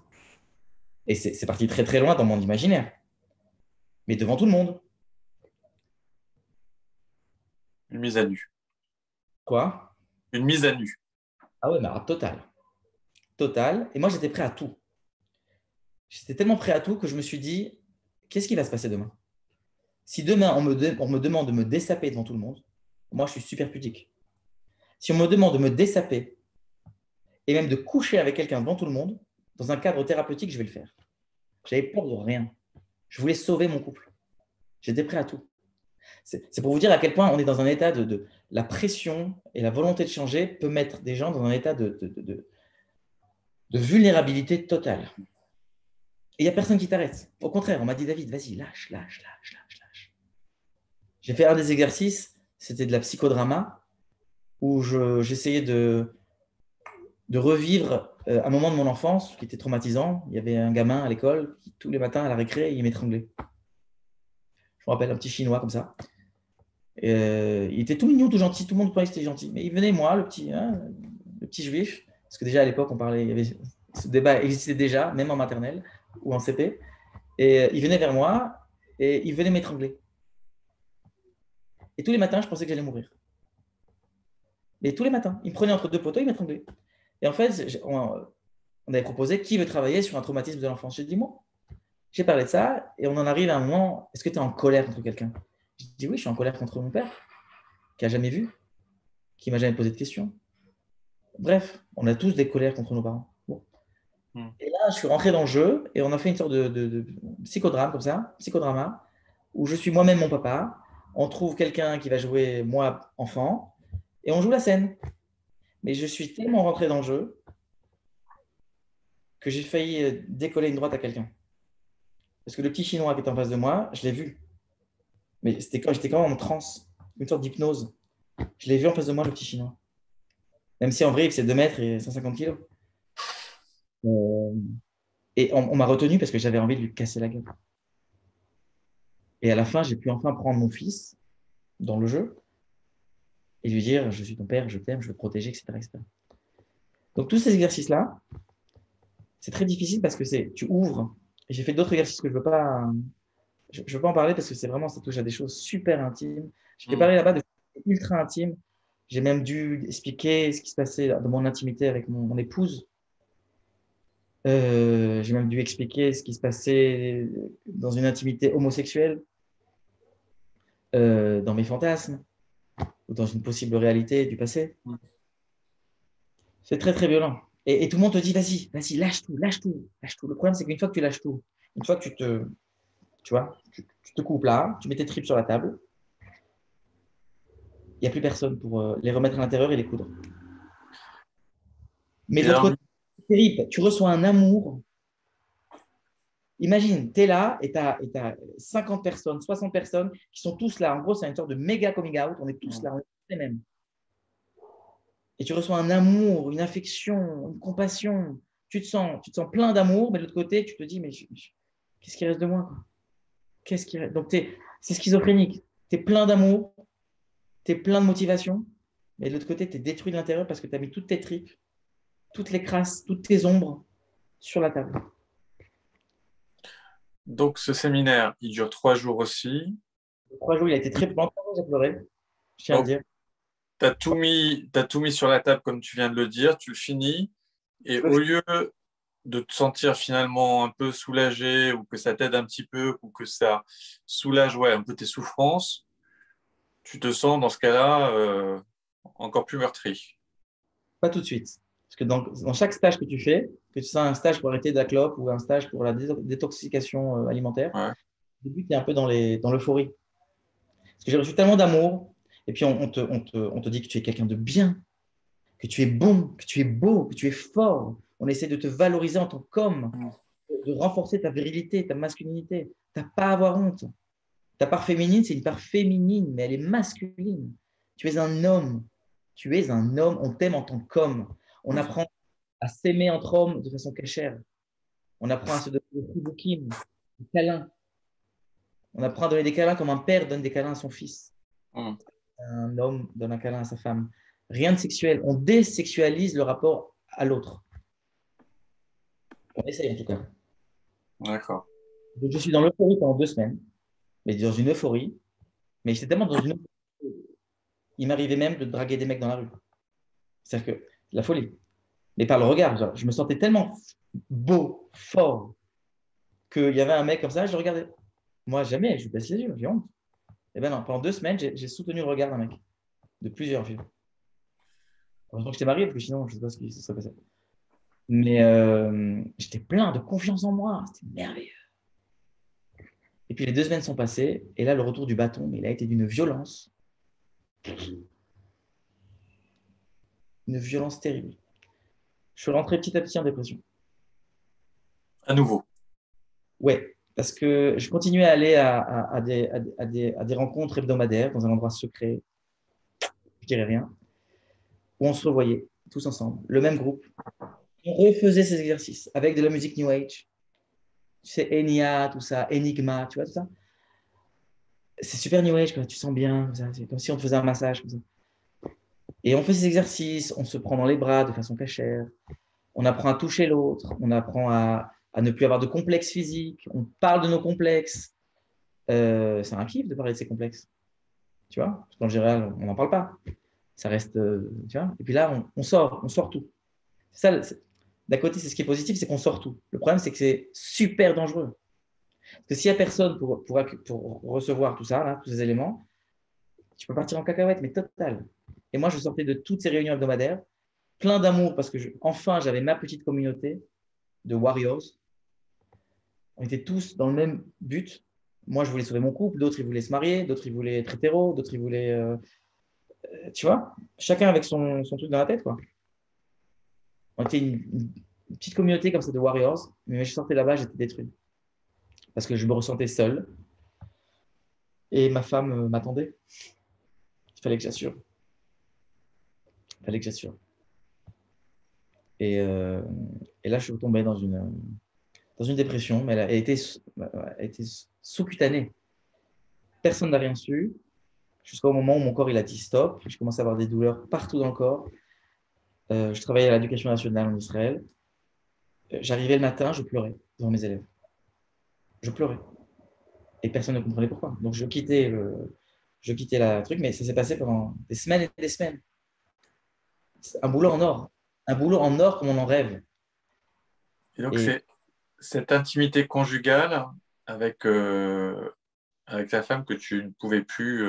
Et c'est parti très, très loin dans mon imaginaire. Mais devant tout le monde.
Une mise à nu.
Quoi?
Une mise à nu.
Ah ouais, mais alors, total. Total. Et moi, j'étais prêt à tout. J'étais tellement prêt à tout que je me suis dit, qu'est-ce qui va se passer demain? Si demain, on me demande de me dessaper devant tout le monde, moi, je suis super pudique. Si on me demande de me dessaper et même de coucher avec quelqu'un devant tout le monde, dans un cadre thérapeutique, je vais le faire. J'avais peur de rien. Je voulais sauver mon couple. J'étais prêt à tout. C'est pour vous dire à quel point on est dans un état de la pression et la volonté de changer peut mettre des gens dans un état de vulnérabilité totale. Et il n'y a personne qui t'arrête. Au contraire, on m'a dit, David, vas-y, lâche. J'ai fait un des exercices, c'était de la psychodrama, où j'essayais de de revivre un moment de mon enfance qui était traumatisant. Il y avait un gamin à l'école qui, tous les matins à la récré, il m'étranglait. Je me rappelle, un petit Chinois comme ça. Il était tout mignon, tout gentil. Tout le monde croyait que c'était gentil. Mais il venait, moi, le petit juif, parce que déjà à l'époque, on parlait, il y avait, ce débat existait déjà, même en maternelle ou en CP. Et il venait vers moi et il venait m'étrangler. Et tous les matins, je pensais que j'allais mourir. Mais tous les matins, il me prenait entre deux poteaux, il m'étranglait. Et en fait, on avait proposé qui veut travailler sur un traumatisme de l'enfance. J'ai dit, moi. J'ai parlé de ça et on en arrive à un moment, est-ce que tu es en colère contre quelqu'un? Je dis oui, je suis en colère contre mon père, qui n'a jamais vu, qui m'a jamais posé de questions. Bref, on a tous des colères contre nos parents. Bon. Et là, je suis rentré dans le jeu et on a fait une sorte de psychodrame comme ça, psychodrama, où je suis moi-même mon papa. On trouve quelqu'un qui va jouer moi, enfant, et on joue la scène. Mais je suis tellement rentré dans le jeu que j'ai failli décoller une droite à quelqu'un. Parce que le petit Chinois qui était en face de moi, je l'ai vu. Mais j'étais quand même en transe, une sorte d'hypnose. Je l'ai vu en face de moi, le petit Chinois. Même si en vrai, il faisait 2 mètres et 150 kilos. Et on m'a retenu parce que j'avais envie de lui casser la gueule. Et à la fin, j'ai pu enfin prendre mon fils dans le jeu et lui dire, je suis ton père, je t'aime, je veux te protéger, etc., etc. Donc tous ces exercices-là, c'est très difficile parce que tu ouvres. Et j'ai fait d'autres exercices que je veux pas en parler parce que c'est vraiment, ça touche à des choses super intimes. J'ai fait parler là-bas de choses ultra intimes. J'ai même dû expliquer ce qui se passait dans mon intimité avec mon épouse. J'ai même dû expliquer ce qui se passait dans une intimité homosexuelle, dans mes fantasmes ou dans une possible réalité du passé. C'est très, très violent. Et tout le monde te dit, vas-y, vas-y, lâche tout, lâche tout, lâche tout. Le problème, c'est qu'une fois que tu lâches tout, une fois que tu te coupes là, tu mets tes tripes sur la table, il n'y a plus personne pour les remettre à l'intérieur et les coudre. Mais de l'autre côté, c'est terrible. Tu reçois un amour. Imagine, tu es là et tu as 50 personnes, 60 personnes qui sont tous là. En gros, c'est une sorte de méga coming out. On est tous là, on est tous les mêmes. Et tu reçois un amour, une affection, une compassion. Tu te sens plein d'amour, mais de l'autre côté, tu te dis, mais qu'est-ce qui reste de moi, quoi? Qu'est-ce qui reste? Donc, c'est schizophrénique. Tu es plein d'amour, tu es plein de motivation, mais de l'autre côté, tu es détruit de l'intérieur parce que tu as mis toutes tes tripes, toutes les crasses, toutes tes ombres sur la table.
Donc, ce séminaire, il dure 3 jours aussi.
3 jours, il a été très longtemps, j'ai pleuré, je tiens à le dire.
Tu as tout mis sur la table, comme tu viens de le dire, tu le finis, et au lieu de te sentir finalement un peu soulagé, ou que ça t'aide un petit peu, ou que ça soulage un peu tes souffrances, tu te sens dans ce cas-là encore plus meurtri.
Pas tout de suite. Parce que dans chaque stage que tu fais, que ce soit un stage pour arrêter de la clope ou un stage pour la détoxication alimentaire, au début, tu es un peu dans l'euphorie. Parce que j'ai reçu tellement d'amour, et puis on te dit que tu es quelqu'un de bien, que tu es bon, que tu es beau, que tu es fort. On essaie de te valoriser en tant qu'homme, de renforcer ta virilité, ta masculinité. Tu n'as pas à avoir honte. Ta part féminine, c'est une part féminine, mais elle est masculine. Tu es un homme. Tu es un homme. On t'aime en tant qu'homme. On apprend à s'aimer entre hommes de façon cachère. On apprend à se donner des friboukines, des câlins. On apprend à donner des câlins comme un père donne des câlins à son fils. Un homme donne un câlin à sa femme. Rien de sexuel. On désexualise le rapport à l'autre. On essaye en tout cas.
D'accord.
Donc, je suis dans l'euphorie pendant 2 semaines. Mais dans une euphorie. Mais j'étais tellement dans une euphorie. Il m'arrivait même de draguer des mecs dans la rue. C'est-à-dire que la folie. Mais par le regard, genre, je me sentais tellement beau, fort, qu'il y avait un mec comme ça, je le regardais. Moi, jamais, je baisse les yeux, j'ai honte. Et ben non, pendant 2 semaines, j'ai soutenu le regard d'un mec, de plusieurs filles. Heureusement que j'étais marié, parce que sinon, je ne sais pas ce qui se serait passé. Mais j'étais plein de confiance en moi, c'était merveilleux. Et puis les 2 semaines sont passées, et là, le retour du bâton, mais il a été d'une violence. Une violence terrible. Je suis rentré petit à petit en dépression.
À nouveau.
Ouais, parce que je continuais à aller à des rencontres hebdomadaires dans un endroit secret, je dirais rien, où on se revoyait tous ensemble, le même groupe. On refaisait ces exercices avec de la musique New Age. Tu sais, Enya, tout ça, Enigma, tu vois, tout ça. C'est super New Age, quoi. Tu sens bien, comme ça. C'est comme si on te faisait un massage, comme ça. Et on fait ces exercices, on se prend dans les bras de façon cachère, on apprend à toucher l'autre, on apprend à ne plus avoir de complexes physiques, on parle de nos complexes. C'est un kiff de parler de ces complexes, tu vois, parce qu'en général, on n'en parle pas. Ça reste, tu vois. Et puis là, on sort tout. Ça, d'un côté, c'est ce qui est positif, c'est qu'on sort tout. Le problème, c'est que c'est super dangereux. Parce que s'il n'y a personne pour recevoir tout ça, là, tous ces éléments, tu peux partir en cacahuète, mais total. Et moi, je sortais de toutes ces réunions hebdomadaires, plein d'amour, parce que enfin, j'avais ma petite communauté de warriors. On était tous dans le même but. Moi, je voulais sauver mon couple, d'autres, ils voulaient se marier, d'autres, ils voulaient être hétéros, d'autres, ils voulaient. Tu vois, chacun avec son truc dans la tête, quoi. On était une petite communauté comme ça de warriors, mais je sortais là-bas, j'étais détruit. Parce que je me ressentais seul. Et ma femme m'attendait. Il fallait que j'assure. Il fallait que j'assure. Et, euh, et là, je suis retombé dans une dépression, mais elle a été sous-cutanée. Personne n'a rien su, jusqu'au moment où mon corps il a dit stop. Je commençais à avoir des douleurs partout dans le corps. Je travaillais à l'éducation nationale en Israël. J'arrivais le matin, je pleurais devant mes élèves. Je pleurais. Et personne ne comprenait pourquoi. Donc, je quittais la truc, mais ça s'est passé pendant des semaines et des semaines. C'est un boulot en or. Un boulot en or comme on en rêve.
Et donc,
Et
c'est cette intimité conjugale avec, avec ta femme que tu ne pouvais plus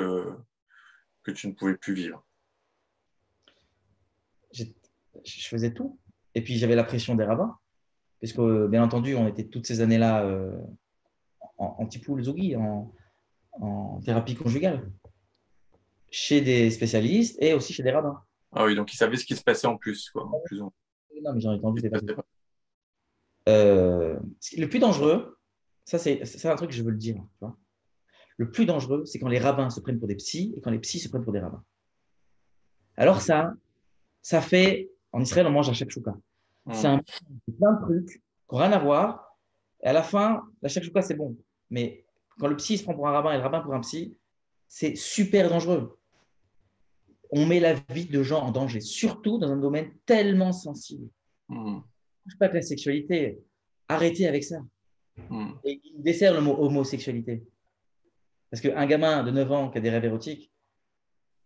vivre.
je faisais tout. Et puis, j'avais la pression des rabbins. Parce que, bien entendu, on était toutes ces années-là en tipoul zougi, en thérapie conjugale, chez des spécialistes et aussi chez des rabbins.
Ah oui, donc ils savaient ce qui se passait en plus, quoi, en plus ou moins.
Non, mais j'en ai entendu
Ce qui
des
se
passages.
passait pas.
Le plus dangereux, ça c'est un truc que je veux le dire. Tu vois. Le plus dangereux, c'est quand les rabbins se prennent pour des psys et quand les psys se prennent pour des rabbins. Alors ça fait, en Israël, on mange un shakshuka. C'est
Hmm.
plein de trucs qui n'ont rien à voir. Et à la fin, la shakshuka, c'est bon. Mais quand le psy se prend pour un rabbin et le rabbin pour un psy, c'est super dangereux. On met la vie de gens en danger, surtout dans un domaine tellement sensible.
Hmm.
Touche pas que la sexualité. Arrêtez avec ça.
Hmm.
Et il dessert le mot homosexualité. Parce qu'un gamin de 9 ans qui a des rêves érotiques,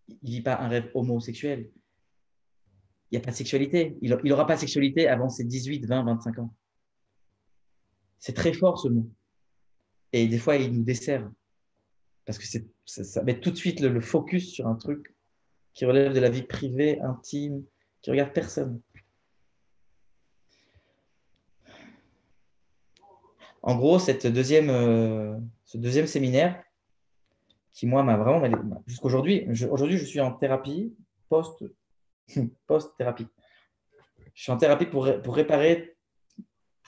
il ne vit pas un rêve homosexuel. Il n'y a pas de sexualité. Il n'aura pas de sexualité avant ses 18, 20, 25 ans. C'est très fort ce mot. Et des fois, il nous dessert. Parce que ça met tout de suite le focus sur un truc qui relève de la vie privée, intime, qui ne regarde personne. En gros, ce deuxième séminaire, qui moi m'a vraiment jusqu'aujourd'hui, aujourd'hui je suis en thérapie post-thérapie. Je suis en thérapie pour réparer.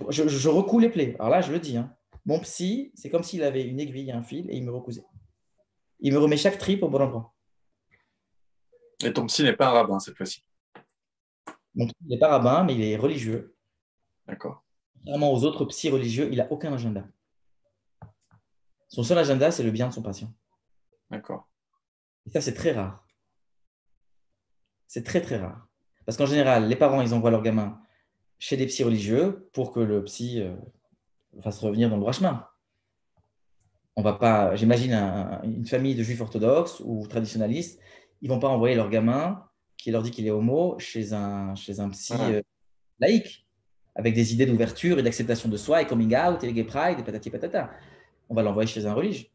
Je recoue les plaies. Alors là, je le dis. Hein. Mon psy, c'est comme s'il avait une aiguille, un fil, et il me recousait. Il me remet chaque tripe au bon endroit.
Et ton psy n'est pas un rabbin cette fois-ci.
Mon psy, il n'est pas rabbin, mais il est religieux.
D'accord.
Contrairement aux autres psys religieux, il n'a aucun agenda. Son seul agenda, c'est le bien de son patient.
D'accord.
Et ça, c'est très rare. C'est très, très rare. Parce qu'en général, les parents, ils envoient leurs gamins chez des psys religieux pour que le psy fasse revenir dans le droit chemin. On va pas, j'imagine une famille de juifs orthodoxes ou traditionnalistes, ils vont pas envoyer leur gamin qui leur dit qu'il est homo chez un psy
Ouais.
laïque, avec des idées d'ouverture et d'acceptation de soi et coming out et les gay pride et patati patata. On va l'envoyer chez un religieux.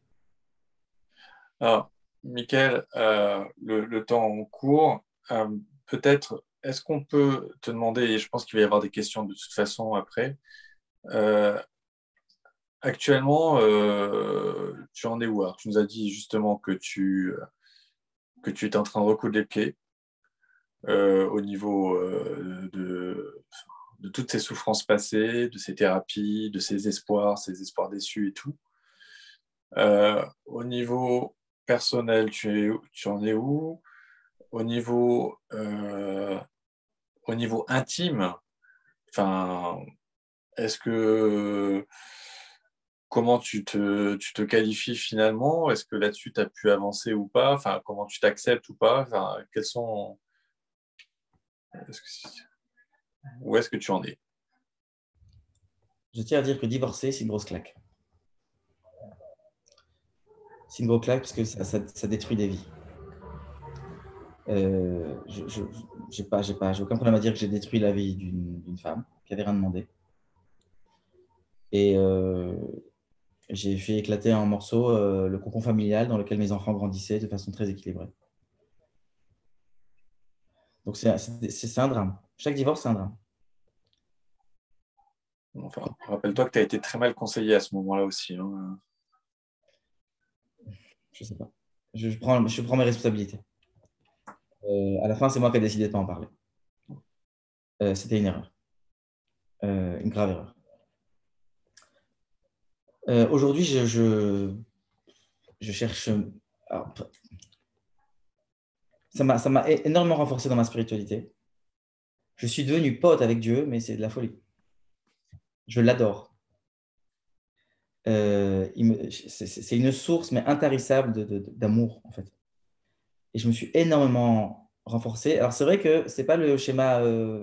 Alors, Michael, le temps en cours, peut-être, est-ce qu'on peut te demander, et je pense qu'il va y avoir des questions de toute façon après, actuellement, tu en es où? Alors, tu nous as dit justement que tu étais en train de recoudre les pieds au niveau de toutes ces souffrances passées, de ces thérapies, de ces espoirs déçus et tout. Au niveau personnel, tu en es où? Au niveau au niveau intime, enfin, est-ce que comment tu te qualifies finalement? Est-ce que là-dessus, tu as pu avancer ou pas? Enfin, comment tu t'acceptes ou pas? Enfin, quels sont... est-ce que- où est-ce que tu en es?
Je tiens à dire que divorcer, c'est une grosse claque. C'est une grosse claque parce que ça détruit des vies. Je j'ai aucun problème à dire que j'ai détruit la vie d'une femme qui n'avait rien demandé. Et j'ai fait éclater en morceaux le cocon familial dans lequel mes enfants grandissaient de façon très équilibrée. Donc, c'est un drame. Chaque divorce, c'est un drame.
Enfin, rappelle-toi que tu as été très mal conseillé à ce moment-là aussi. Hein.
Je ne sais pas. Je prends mes responsabilités. À la fin, c'est moi qui ai décidé de ne pas en parler. C'était une erreur. Une grave erreur. Aujourd'hui, je cherche. Alors, ça m'a énormément renforcé dans ma spiritualité. Je suis devenu pote avec Dieu, mais c'est de la folie. Je l'adore. C'est une source, mais intarissable d'amour, en fait. Et je me suis énormément renforcé. Alors, c'est vrai que ce n'est pas le schéma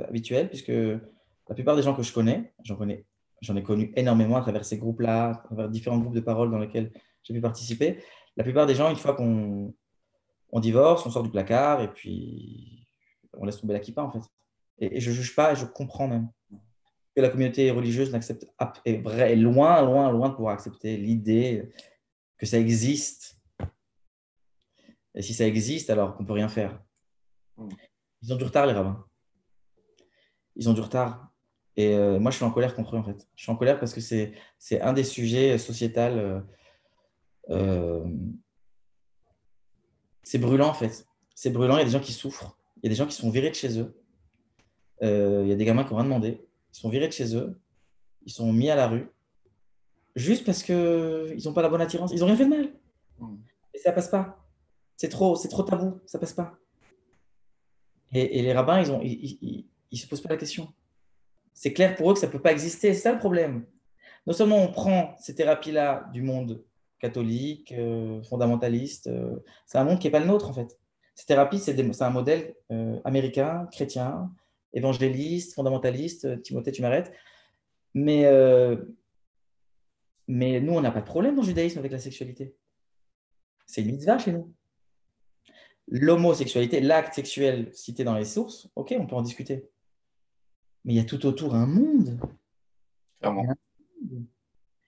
habituel, puisque la plupart des gens que je connais, j'en ai connu énormément à travers ces groupes-là, à travers différents groupes de parole dans lesquels j'ai pu participer. La plupart des gens, une fois qu'on divorce, on sort du placard et puis on laisse tomber la kippa, en fait. Et je ne juge pas, et je comprends même que la communauté religieuse est loin, loin, loin de pouvoir accepter l'idée que ça existe. Et si ça existe, alors qu'on ne peut rien faire. Ils ont du retard, les rabbins. Ils ont du retard. Et moi, je suis en colère contre eux, en fait. Je suis en colère parce que c'est un des sujets sociétals. C'est brûlant, en fait. C'est brûlant. Il y a des gens qui souffrent. Il y a des gens qui sont virés de chez eux. Il y a des gamins qui n'ont rien demandé. Ils sont virés de chez eux. Ils sont mis à la rue. Juste parce qu'ils n'ont pas la bonne attirance. Ils n'ont rien fait de mal. Et ça passe pas. C'est trop tabou. Ça passe pas. Et les rabbins, ils se posent pas la question. C'est clair pour eux que ça ne peut pas exister. C'est ça le problème. Non seulement on prend ces thérapies-là du monde catholique, fondamentaliste, c'est un monde qui n'est pas le nôtre en fait. Ces thérapies, c'est un modèle américain, chrétien, évangéliste, fondamentaliste, Timothée, tu m'arrêtes. Mais nous, on n'a pas de problème dans le judaïsme avec la sexualité. C'est une mitzvah chez nous. L'homosexualité, l'acte sexuel cité dans les sources, ok, on peut en discuter. Mais il y a tout autour un monde.
Clairement.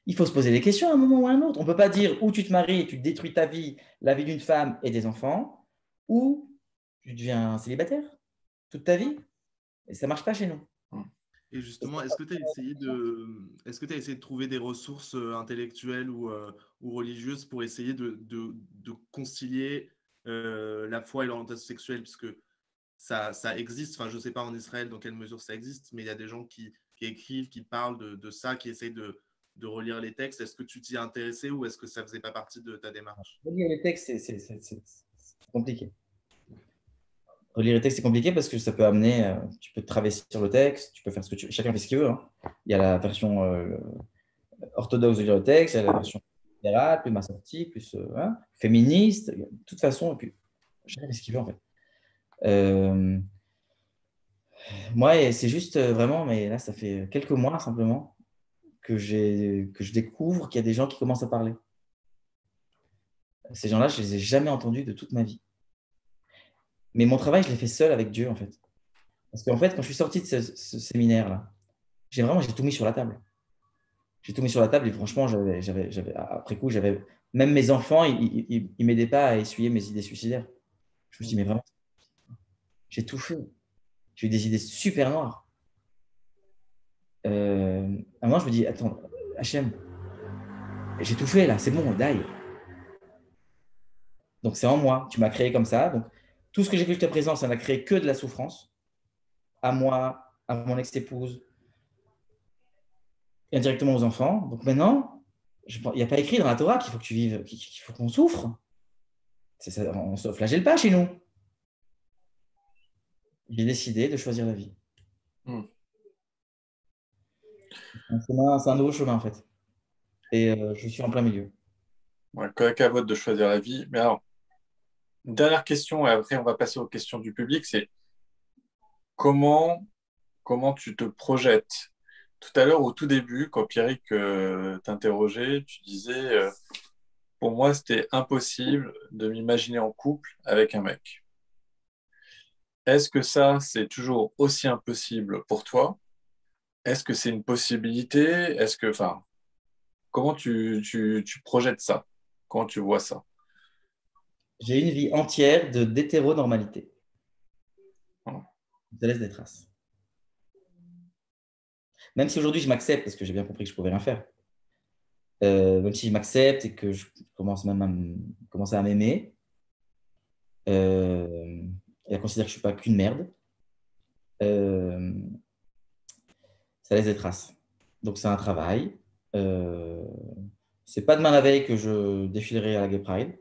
Il faut se poser des questions à un moment ou à un autre. On ne peut pas dire où tu te maries et tu détruis ta vie, la vie d'une femme et des enfants, ou tu deviens célibataire toute ta vie. Et ça ne marche pas chez nous.
Et justement, est-ce que tu as essayé de trouver des ressources intellectuelles ou religieuses pour essayer de concilier la foi et l'orientation sexuelle, puisque ça existe, enfin je ne sais pas en Israël dans quelle mesure ça existe, mais il y a des gens qui écrivent, qui parlent de ça, qui essayent de relire les textes. Est-ce que tu t'y es intéressé ou est-ce que ça ne faisait pas partie de ta démarche?
Relire les textes, c'est compliqué. Relire les textes, c'est compliqué parce que ça peut amener, tu peux travestir le texte, tu peux faire ce que chacun fait ce qu'il veut. Hein. Il y a la version orthodoxe de lire le texte, il y a la version libérale, plus ma sortie, plus féministe, de toute façon, et puis chacun fait ce qu'il veut en fait. Moi, c'est juste vraiment, mais là, ça fait quelques mois simplement que je découvre qu'il y a des gens qui commencent à parler. Ces gens-là, je ne les ai jamais entendus de toute ma vie. Mais mon travail, je l'ai fait seul avec Dieu, en fait. Parce qu'en fait, quand je suis sorti de ce séminaire-là, j'ai tout mis sur la table. J'ai tout mis sur la table et franchement, après coup, même mes enfants, ils ne m'aidaient pas à essuyer mes idées suicidaires. Je me suis dit, mais vraiment, j'ai tout fait. J'ai eu des idées super noires. À un moment, je me dis, attends, Hachem, j'ai tout fait là, c'est bon, die. Donc, c'est en moi. Tu m'as créé comme ça. Donc, tout ce que j'ai fait jusqu'à présent, ça n'a créé que de la souffrance. À moi, à mon ex-épouse, et indirectement aux enfants. Donc, maintenant, il n'y a pas écrit dans la Torah qu'il faut que tu vives, qu'il faut qu'on souffre. On ne se flagelle pas chez nous. J'ai décidé de choisir la vie.
Hmm.
C'est un nouveau chemin, en fait. Et je suis en plein milieu.
Ouais, qu'à votre de choisir la vie. Mais alors, une dernière question, et après on va passer aux questions du public, c'est comment, comment tu te projettes? Tout à l'heure, au tout début, quand Pierrick t'interrogeait, tu disais, pour moi, c'était impossible de m'imaginer en couple avec un mec. Est-ce que ça, c'est toujours aussi impossible pour toi? Est-ce que c'est une possibilité? Est-ce que, enfin, comment tu projettes ça? Comment tu vois ça?
J'ai une vie entière d'hétéronormalité.
Voilà.
Ça laisse des traces. Même si aujourd'hui je m'accepte, parce que j'ai bien compris que je ne pouvais rien faire. Même si je m'accepte et que je commence même commencer à m'aimer, et à considérer que je ne suis pas qu'une merde, euh, ça laisse des traces. Donc c'est un travail. C'est pas demain la veille que je défilerai à la Gay Pride.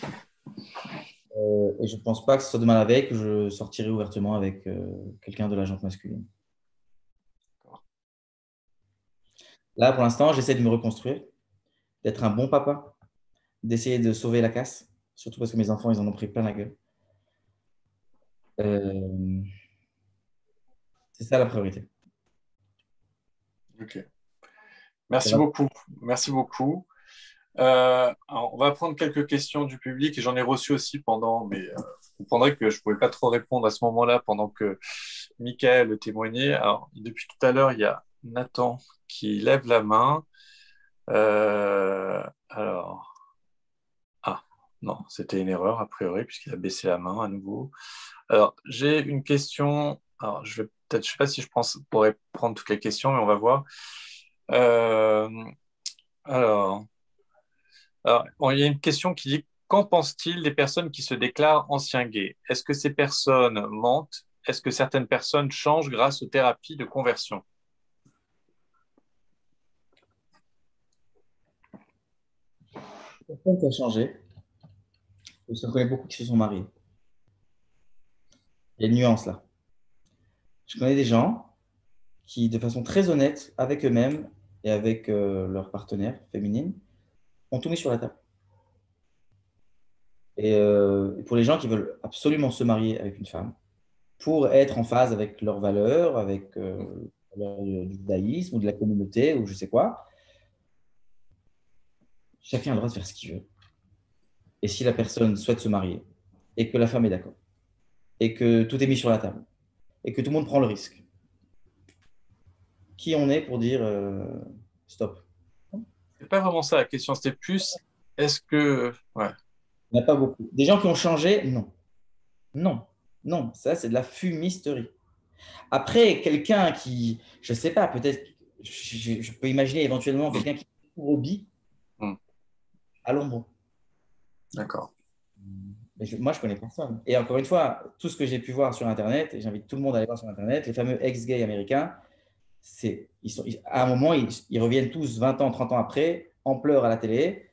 Et je ne pense pas que ce soit demain la veille que je sortirai ouvertement avec quelqu'un de la gente masculine. Là, pour l'instant, j'essaie de me reconstruire, d'être un bon papa, d'essayer de sauver la casse, surtout parce que mes enfants, ils en ont pris plein la gueule. C'est ça la priorité.
Ok. Merci beaucoup. Merci beaucoup. Alors, on va prendre quelques questions du public et j'en ai reçu aussi pendant, mais vous comprendrez que je ne pouvais pas trop répondre à ce moment-là pendant que Michael témoignait. Alors, depuis tout à l'heure, il y a Nathan qui lève la main. Alors, ah, non, c'était une erreur a priori puisqu'il a baissé la main à nouveau. Alors, j'ai une question. Alors, je vais peut-être, je ne sais pas si pourrais prendre toutes les questions, mais on va voir. Euh, alors. Alors, il y a une question qui dit, qu'en pense-t-il des personnes qui se déclarent anciens gays? Est-ce que ces personnes mentent? Est-ce que certaines personnes changent grâce aux thérapies de conversion?
Personne qui a changé. Je connais beaucoup qui se sont mariés. Il y a une nuance là. Je connais des gens qui, de façon très honnête avec eux-mêmes et avec leur partenaire féminine, ont tout mis sur la table. Et pour les gens qui veulent absolument se marier avec une femme, pour être en phase avec leurs valeurs, avec du judaïsme ou de la communauté ou je sais quoi, chacun a le droit de faire ce qu'il veut. Et si la personne souhaite se marier et que la femme est d'accord et que tout est mis sur la table et que tout le monde prend le risque, qui on est pour dire stop?
C'est pas vraiment ça la question, c'était plus, est-ce que... Ouais,
Il n'y en a pas beaucoup. Des gens qui ont changé, non. Non, non, ça c'est de la fumisterie. Après, quelqu'un qui, je ne sais pas, peut-être, je peux imaginer éventuellement quelqu'un qui découvre au bi
Hmm.
à l'ombre.
D'accord.
Mais moi, je connais personne. Et encore une fois, tout ce que j'ai pu voir sur Internet, et j'invite tout le monde à aller voir sur Internet, les fameux ex-gays américains, à un moment, ils reviennent tous 20 ans, 30 ans après, en pleurs à la télé,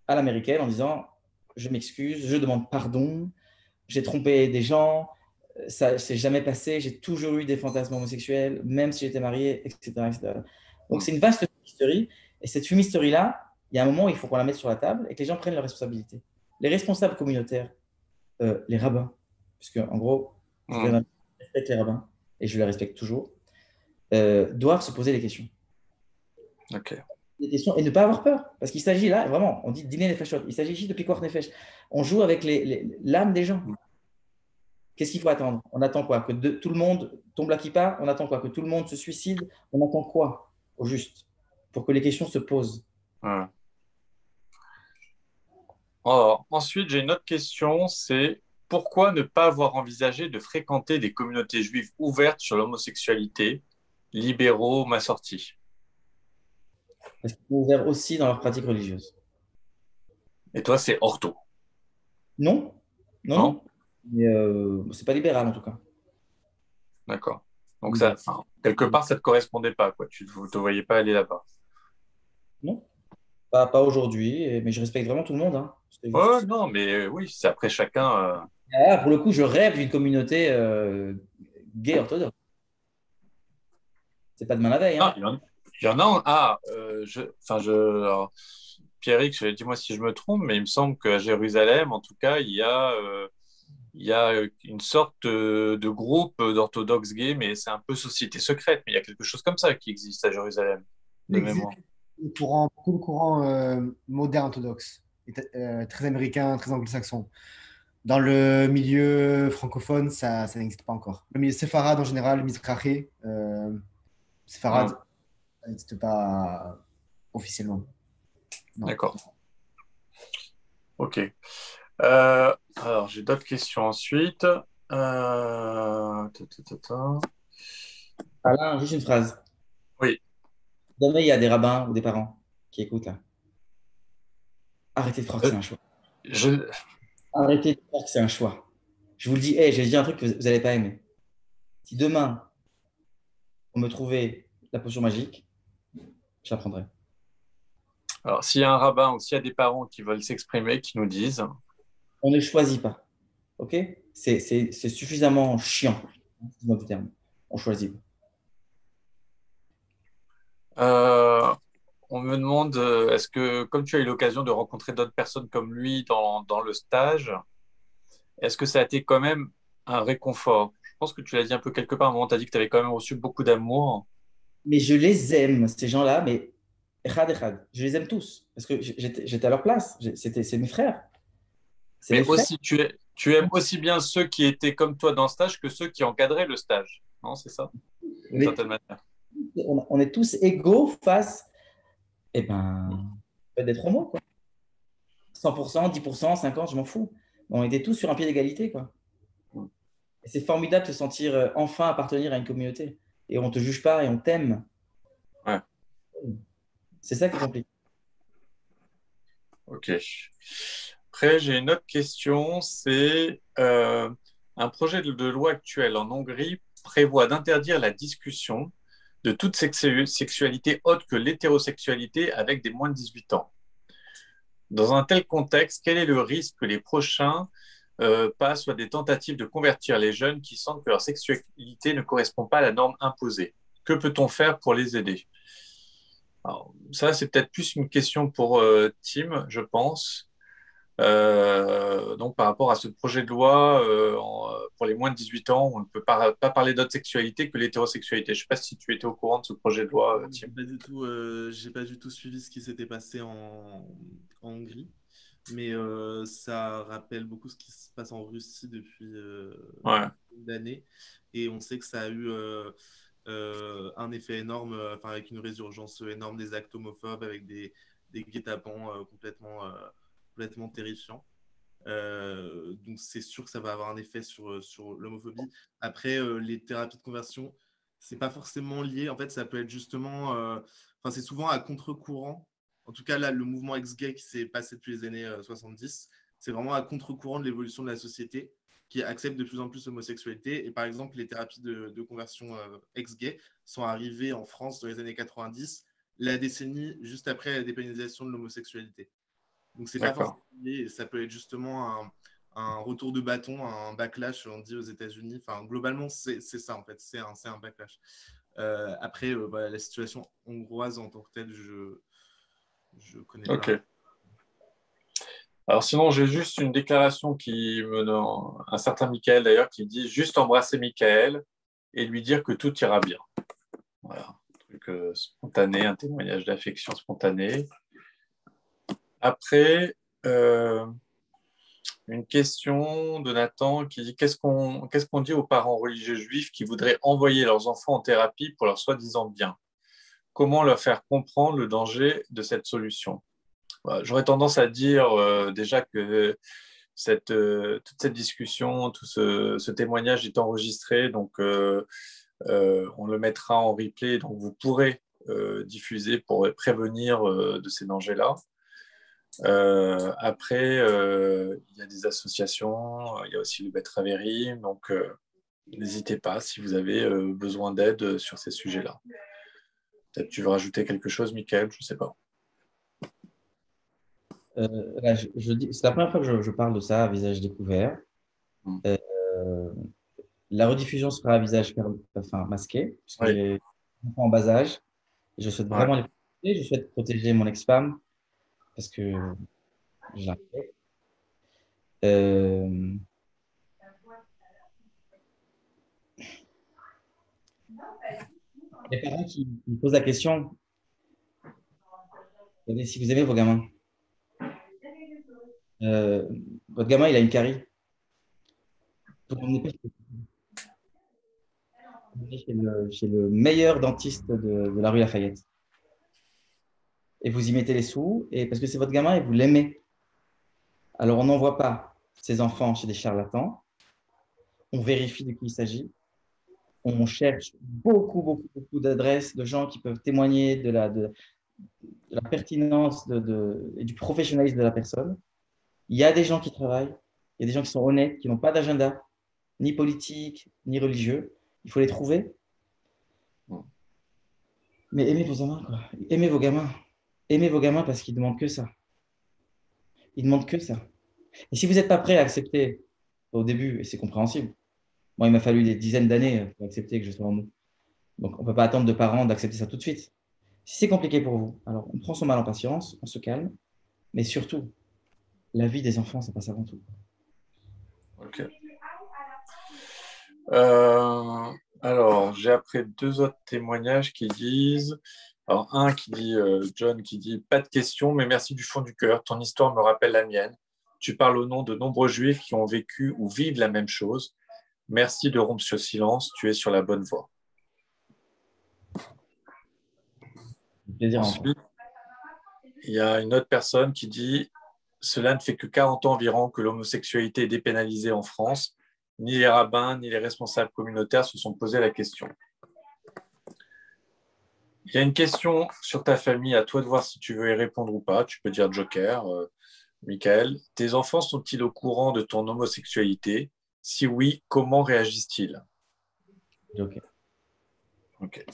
à l'américaine, en disant, je m'excuse, je demande pardon, j'ai trompé des gens, ça ne s'est jamais passé, j'ai toujours eu des fantasmes homosexuels, même si j'étais marié, etc., etc. Donc, c'est une vaste fumisterie. Et cette fumisterie-là, il y a un moment où il faut qu'on la mette sur la table et que les gens prennent leurs responsabilités. Les responsables communautaires, les rabbins, puisque en gros, je respecte les rabbins et je les respecte toujours, doivent se poser des questions.
Ok.
Des questions et ne pas avoir peur. Parce qu'il s'agit là, vraiment, on dit dîner nefeshot, il s'agit ici de picor nefesh. On joue avec l'âme des gens. Qu'est-ce qu'il faut attendre? On attend quoi? Que tout le monde tombe la kippa? On attend quoi? Que tout le monde se suicide? On attend quoi au juste? Pour que les questions se posent.
Ouais. Alors, ensuite, j'ai une autre question, c'est pourquoi ne pas avoir envisagé de fréquenter des communautés juives ouvertes sur l'homosexualité, libéraux, massortis?
Parce qu'ils sont ouverts aussi dans leurs pratiques religieuses.
Et toi, c'est ortho,
Non, non,
non?
non. Mais c'est pas libéral en tout cas.
D'accord. Donc, ça, enfin, quelque part, ça ne te correspondait pas, quoi. Tu ne te voyais pas aller là-bas.
Non, pas aujourd'hui, mais je respecte vraiment tout le monde. Hein.
Ouais, non, mais oui, c'est après chacun.
Ah, pour le coup, je rêve d'une communauté gay orthodoxe. C'est pas demain la veille.
Ah,
Hein.
il y en a. Alors, Pierrick, dis-moi si je me trompe, mais il me semble qu'à Jérusalem, en tout cas, il y a une sorte de groupe d'orthodoxes gays, mais c'est un peu société secrète. Mais il y a quelque chose comme ça qui existe à Jérusalem,
Il
de
existe
mémoire.
tout le courant moderne orthodoxe, très américain, très anglo-saxon. Dans le milieu francophone, ça n'existe pas encore. Le milieu séfarade en général, le Mizrahi, séfarade,
Hmm,
ça n'existe pas officiellement. Non.
d'accord. Ok. Alors, j'ai d'autres questions ensuite. Ta.
Alain, juste une phrase.
Oui.
Jamais il y a des rabbins ou des parents qui écoutent là. Arrêtez de croire que
Euh,
c'est un choix.
je-
Arrêtez de croire que c'est un choix. Je vous le dis, je vais dire un truc que vous n'allez pas aimer. Si demain, on me trouvait la potion magique, je la prendrai.
Alors, s'il y a un rabbin ou s'il y a des parents qui veulent s'exprimer, qui nous disent.
On ne choisit pas. OK? C'est suffisamment chiant. Excuse-moi du terme. On choisit pas.
Euh, on me demande, est-ce que, comme tu as eu l'occasion de rencontrer d'autres personnes comme lui dans le stage, est-ce que ça a été quand même un réconfort? Je pense que tu l'as dit un peu quelque part, à un moment, tu as dit que tu avais quand même reçu beaucoup d'amour.
Mais je les aime, ces gens-là, mais echad, echad. Je les aime tous. Parce que j'étais à leur place. C'est mes frères. C'est
Mais
mes frères.
aussi, tu aimes aussi bien ceux qui étaient comme toi dans le stage que ceux qui encadraient le stage. Non, c'est ça,
On
d'une
est,
certaine manière.
on est tous égaux face, eh ben, d'être homo, quoi. 100%, 10%, 50%, je m'en fous. On était tous sur un pied d'égalité, quoi. Et c'est formidable de se sentir enfin appartenir à une communauté. Et on ne te juge pas et on t'aime.
Ouais,
C'est ça qui est compliqué.
ok. Après, j'ai une autre question, c'est un projet de loi actuel en Hongrie prévoit d'interdire la discussion de toute sexualité autre que l'hétérosexualité avec des moins de 18 ans. Dans un tel contexte, quel est le risque que les prochains pas soit des tentatives de convertir les jeunes qui sentent que leur sexualité ne correspond pas à la norme imposée? Que peut-on faire pour les aider? Alors, ça, c'est peut-être plus une question pour Tim, je pense. Donc, par rapport à ce projet de loi pour les moins de 18 ans, on ne peut pas parler d'autre sexualité que l'hétérosexualité. Je ne sais pas si tu étais au courant de ce projet de loi,
J'ai
Tim.
pas du tout, j'ai pas du tout suivi ce qui s'était passé en Hongrie, mais ça rappelle beaucoup ce qui se passe en Russie depuis
Ouais,
d'années, et on sait que ça a eu un effet énorme, enfin avec une résurgence énorme des actes homophobes, avec des guet-apens complètement terrifiants. Donc c'est sûr que ça va avoir un effet sur l'homophobie. Après, les thérapies de conversion, c'est pas forcément lié. En fait, ça peut être justement, enfin c'est souvent à contre-courant. En tout cas, là, le mouvement ex-gay qui s'est passé depuis les années 70, c'est vraiment à contre-courant de l'évolution de la société qui accepte de plus en plus l'homosexualité. Et par exemple, les thérapies de conversion ex-gay sont arrivées en France dans les années 90, la décennie juste après la dépénalisation de l'homosexualité. Donc, c'est pas
d'accord.
forcément lié, ça peut être justement un retour de bâton, un backlash, on dit aux États-Unis. Enfin, globalement, c'est ça en fait, c'est un backlash. Après, voilà, la situation hongroise en tant que telle, je connais pas.
Ok. Alors sinon, j'ai juste une déclaration qui me donne un certain Michael d'ailleurs qui dit juste embrasser Michael et lui dire que tout ira bien. Voilà, un truc spontané, un témoignage d'affection spontané. Après, une question de Nathan qui dit qu'est-ce qu'on dit aux parents religieux juifs qui voudraient envoyer leurs enfants en thérapie pour leur soi-disant bien? Comment leur faire comprendre le danger de cette solution? Voilà, j'aurais tendance à dire déjà que toute cette discussion, tout ce témoignage est enregistré, donc on le mettra en replay, donc vous pourrez diffuser pour prévenir de ces dangers-là. Après, il y a des associations, il y a aussi le Betravery, donc n'hésitez pas si vous avez besoin d'aide sur ces sujets-là. Peut-être tu veux rajouter quelque chose, Michael, je ne sais pas.
Là, c'est la première fois que je parle de ça à visage découvert.
Mm.
La rediffusion sera à visage masqué, puisque
Oui.
enfants en bas âge. Et je souhaite
Ouais.
vraiment les protéger. Je souhaite protéger mon ex-femme parce que je la fais. Euh, les parents qui me posent la question, si vous aimez vos gamins, euh, votre gamin, il a une carie. Vous l'emmenez pas chez le meilleur dentiste de la rue Lafayette. Et vous y mettez les sous, et parce que c'est votre gamin et vous l'aimez. Alors, on n'envoie pas ses enfants chez des charlatans. On vérifie de qui il s'agit. On cherche beaucoup d'adresses de gens qui peuvent témoigner de la pertinence et du professionnalisme de la personne. Il y a des gens qui travaillent, il y a des gens qui sont honnêtes, qui n'ont pas d'agenda, ni politique, ni religieux. Il faut les trouver. Mais aimez vos gamins, quoi. Aimez vos gamins. Aimez vos gamins parce qu'ils ne demandent que ça. Ils ne demandent que ça. Et si vous n'êtes pas prêt à accepter au début, et c'est compréhensible, moi, il m'a fallu des dizaines d'années pour accepter que je sois homo. Donc, on ne peut pas attendre de parents d'accepter ça tout de suite. Si c'est compliqué pour vous, alors on prend son mal en patience, on se calme, mais surtout, la vie des enfants, ça passe avant tout.
Ok. Alors, j'ai après deux autres témoignages qui disent. Alors, un qui dit, John, qui dit: pas de question, mais merci du fond du cœur. Ton histoire me rappelle la mienne. Tu parles au nom de nombreux juifs qui ont vécu ou vivent la même chose. Merci de rompre ce silence. Tu es sur la bonne voie.
Plaisir à entendre.
Ensuite, il y a une autre personne qui dit: cela ne fait que 40 ans environ que l'homosexualité est dépénalisée en France. Ni les rabbins, ni les responsables communautaires se sont posé la question. Il y a une question sur ta famille, à toi de voir si tu veux y répondre ou pas. Tu peux dire Joker, Michael. Tes enfants sont-ils au courant de ton homosexualité? Si oui, comment réagissent-ils?
Ok.
Ok.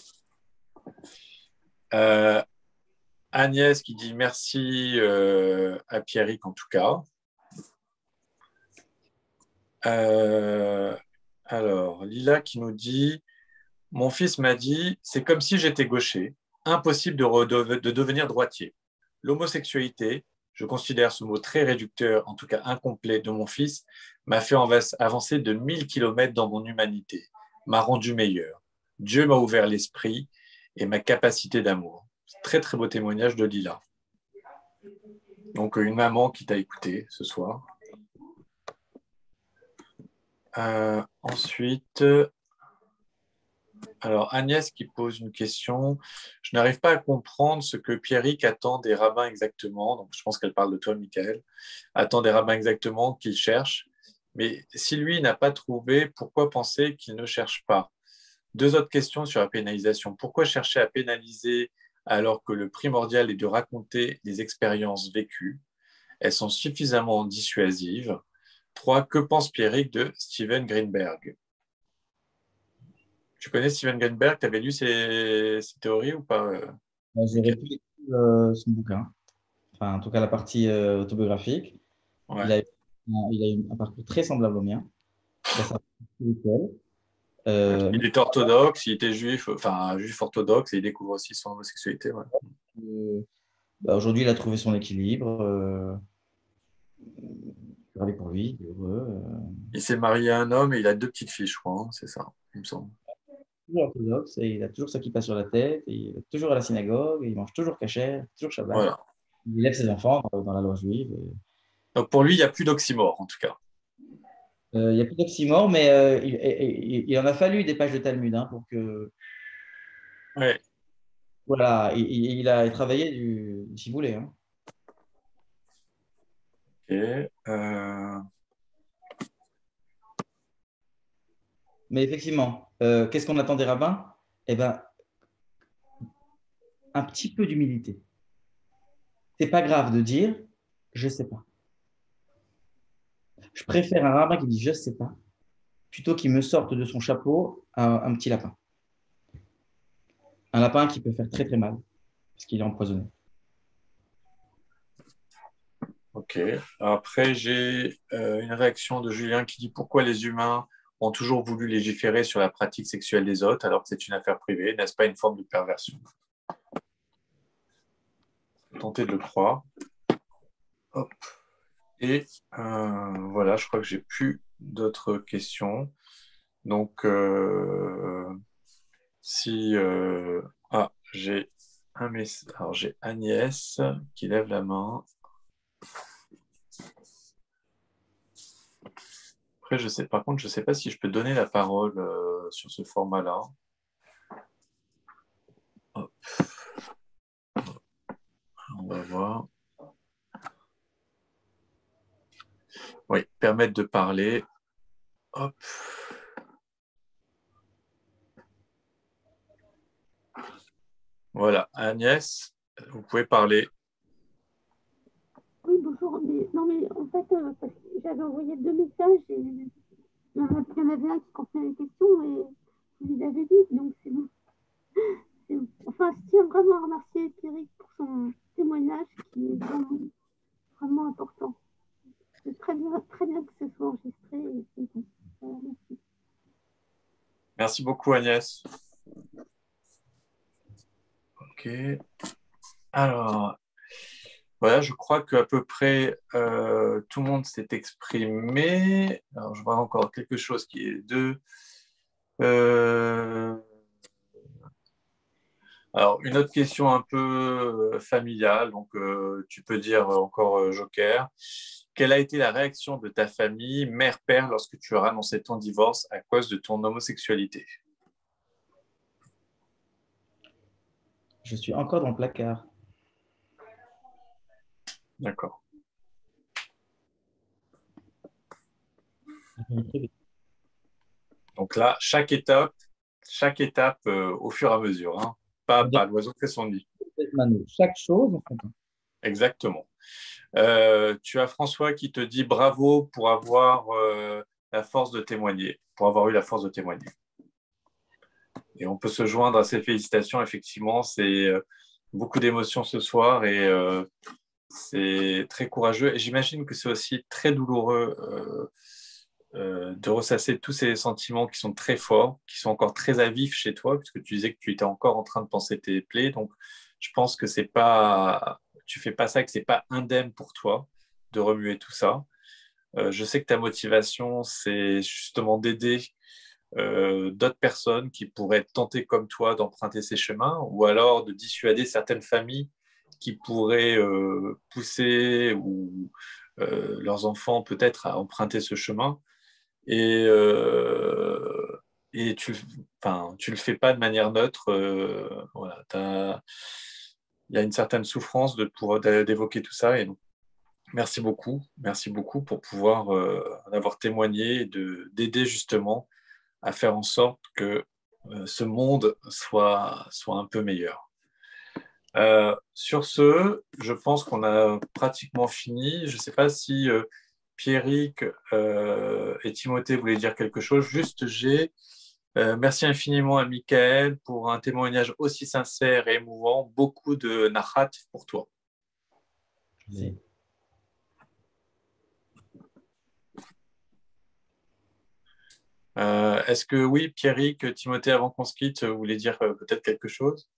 Agnès qui dit merci à Pierrick en tout cas. Alors, Lila qui nous dit: mon fils m'a dit, c'est comme si j'étais gaucher, impossible de devenir droitier. L'homosexualité, je considère ce mot très réducteur, en tout cas incomplet, de mon fils, m'a fait avancer de 1000 kilomètres dans mon humanité, m'a rendu meilleur. Dieu m'a ouvert l'esprit et ma capacité d'amour. Très très beau témoignage de Lila. Donc une maman qui t'a écouté ce soir. Ensuite, alors Agnès qui pose une question. Je n'arrive pas à comprendre ce que Pierrick attend des rabbins exactement. Donc je pense qu'elle parle de toi, Michael. Attend des rabbins exactement qu'il cherche. Mais si lui n'a pas trouvé, pourquoi penser qu'il ne cherche pas? Deux autres questions sur la pénalisation. Pourquoi chercher à pénaliser alors que le primordial est de raconter les expériences vécues? Elles sont suffisamment dissuasives. Trois, que pense Pierrick de Steven Greenberg? Tu connais Steven Greenberg? Tu avais lu ses théories ou pas?
J'aurais pu lire son bouquin, enfin, en tout cas la partie autobiographique.
Ouais.
Il a eu un parcours très semblable au mien. Dans sa partie spirituelle.
Il était orthodoxe, il était juif, enfin juif orthodoxe, et il découvre aussi son homosexualité. Ouais.
Aujourd'hui, il a trouvé son équilibre. Je suis ravi pour lui, il est heureux.
Il s'est marié à un homme et il a deux petites filles, je crois, hein, c'est ça, il me semble.
Toujours orthodoxe, et il a toujours sa kippa sur la tête, et il est toujours à la synagogue, et il mange toujours kasher, toujours Shabbat.
Voilà.
Il élève ses enfants dans la loi juive.
Donc pour lui, il n'y a plus d'oxymore, en tout cas.
Il n'y a plus d'oxymore, mais il en a fallu des pages de Talmud pour que.
Ouais.
Voilà, il a travaillé si vous voulez. Hein.
Ok.
Mais effectivement, qu'est-ce qu'on attend des rabbins? Eh bien, un petit peu d'humilité. C'est pas grave de dire je sais pas. Je préfère un rabbin qui dit je sais pas plutôt qu'il me sorte de son chapeau un petit lapin. Un lapin qui peut faire très très mal parce qu'il est empoisonné.
Ok. Après, j'ai une réaction de Julien qui dit: pourquoi les humains ont toujours voulu légiférer sur la pratique sexuelle des autres alors que c'est une affaire privée. N'est-ce pas une forme de perversion? Tentez de le croire. Hop. Et voilà, je crois que j'ai plus d'autres questions. Donc, si j'ai un message, alors j'ai Agnès qui lève la main. Après, par contre, je ne sais pas si je peux donner la parole sur ce format-là. Hop. On va voir. Oui, permettre de parler. Hop. Voilà, Agnès, vous pouvez parler.
Oui, bonjour. Non, mais en fait, parce que j'avais envoyé 2 messages et il y en avait un qui contenait les questions et vous les avez dit, donc c'est bon. Enfin, je tiens vraiment à remercier Pierrick pour son témoignage qui est vraiment, vraiment important. C'est très bien que ce soit enregistré. Et c'est bon. Voilà, merci.
Merci beaucoup, Agnès. Ok. Alors, voilà, je crois qu'à peu près tout le monde s'est exprimé. Alors, je vois encore quelque chose qui est alors, une autre question un peu familiale, donc tu peux dire encore Joker. Quelle a été la réaction de ta famille, mère-père, lorsque tu as annoncé ton divorce à cause de ton homosexualité?
Je suis encore dans le placard.
D'accord. Donc là, chaque étape au fur et à mesure, hein. Pas l'oiseau fait son nid.
Chaque chose, en fait.
Exactement. Tu as François qui te dit bravo pour avoir la force de témoigner, pour avoir eu la force de témoigner. Et on peut se joindre à ces félicitations. Effectivement, c'est beaucoup d'émotions ce soir et c'est très courageux. Et j'imagine que c'est aussi très douloureux de ressasser tous ces sentiments qui sont très forts, qui sont encore très à vif chez toi, puisque tu disais que tu étais encore en train de penser tes plaies. Donc, je pense que c'est pas, tu fais pas ça, que c'est pas indemne pour toi de remuer tout ça. Je sais que ta motivation, c'est justement d'aider d'autres personnes qui pourraient tenter comme toi d'emprunter ces chemins, ou alors de dissuader certaines familles qui pourraient pousser ou leurs enfants peut-être à emprunter ce chemin. Et, et tu le fais pas de manière neutre. Voilà, il y a une certaine souffrance d'évoquer tout ça. Et donc, merci beaucoup pour pouvoir en avoir témoigné et d'aider justement à faire en sorte que ce monde soit un peu meilleur. Sur ce, je pense qu'on a pratiquement fini. Je ne sais pas si Pierrick et Timothée voulaient dire quelque chose. Juste, merci infiniment à Michael pour un témoignage aussi sincère et émouvant. Beaucoup de nachat pour toi.
Oui.
Est-ce que oui, Pierrick, Timothée, avant qu'on se quitte, vous voulez dire peut-être quelque chose?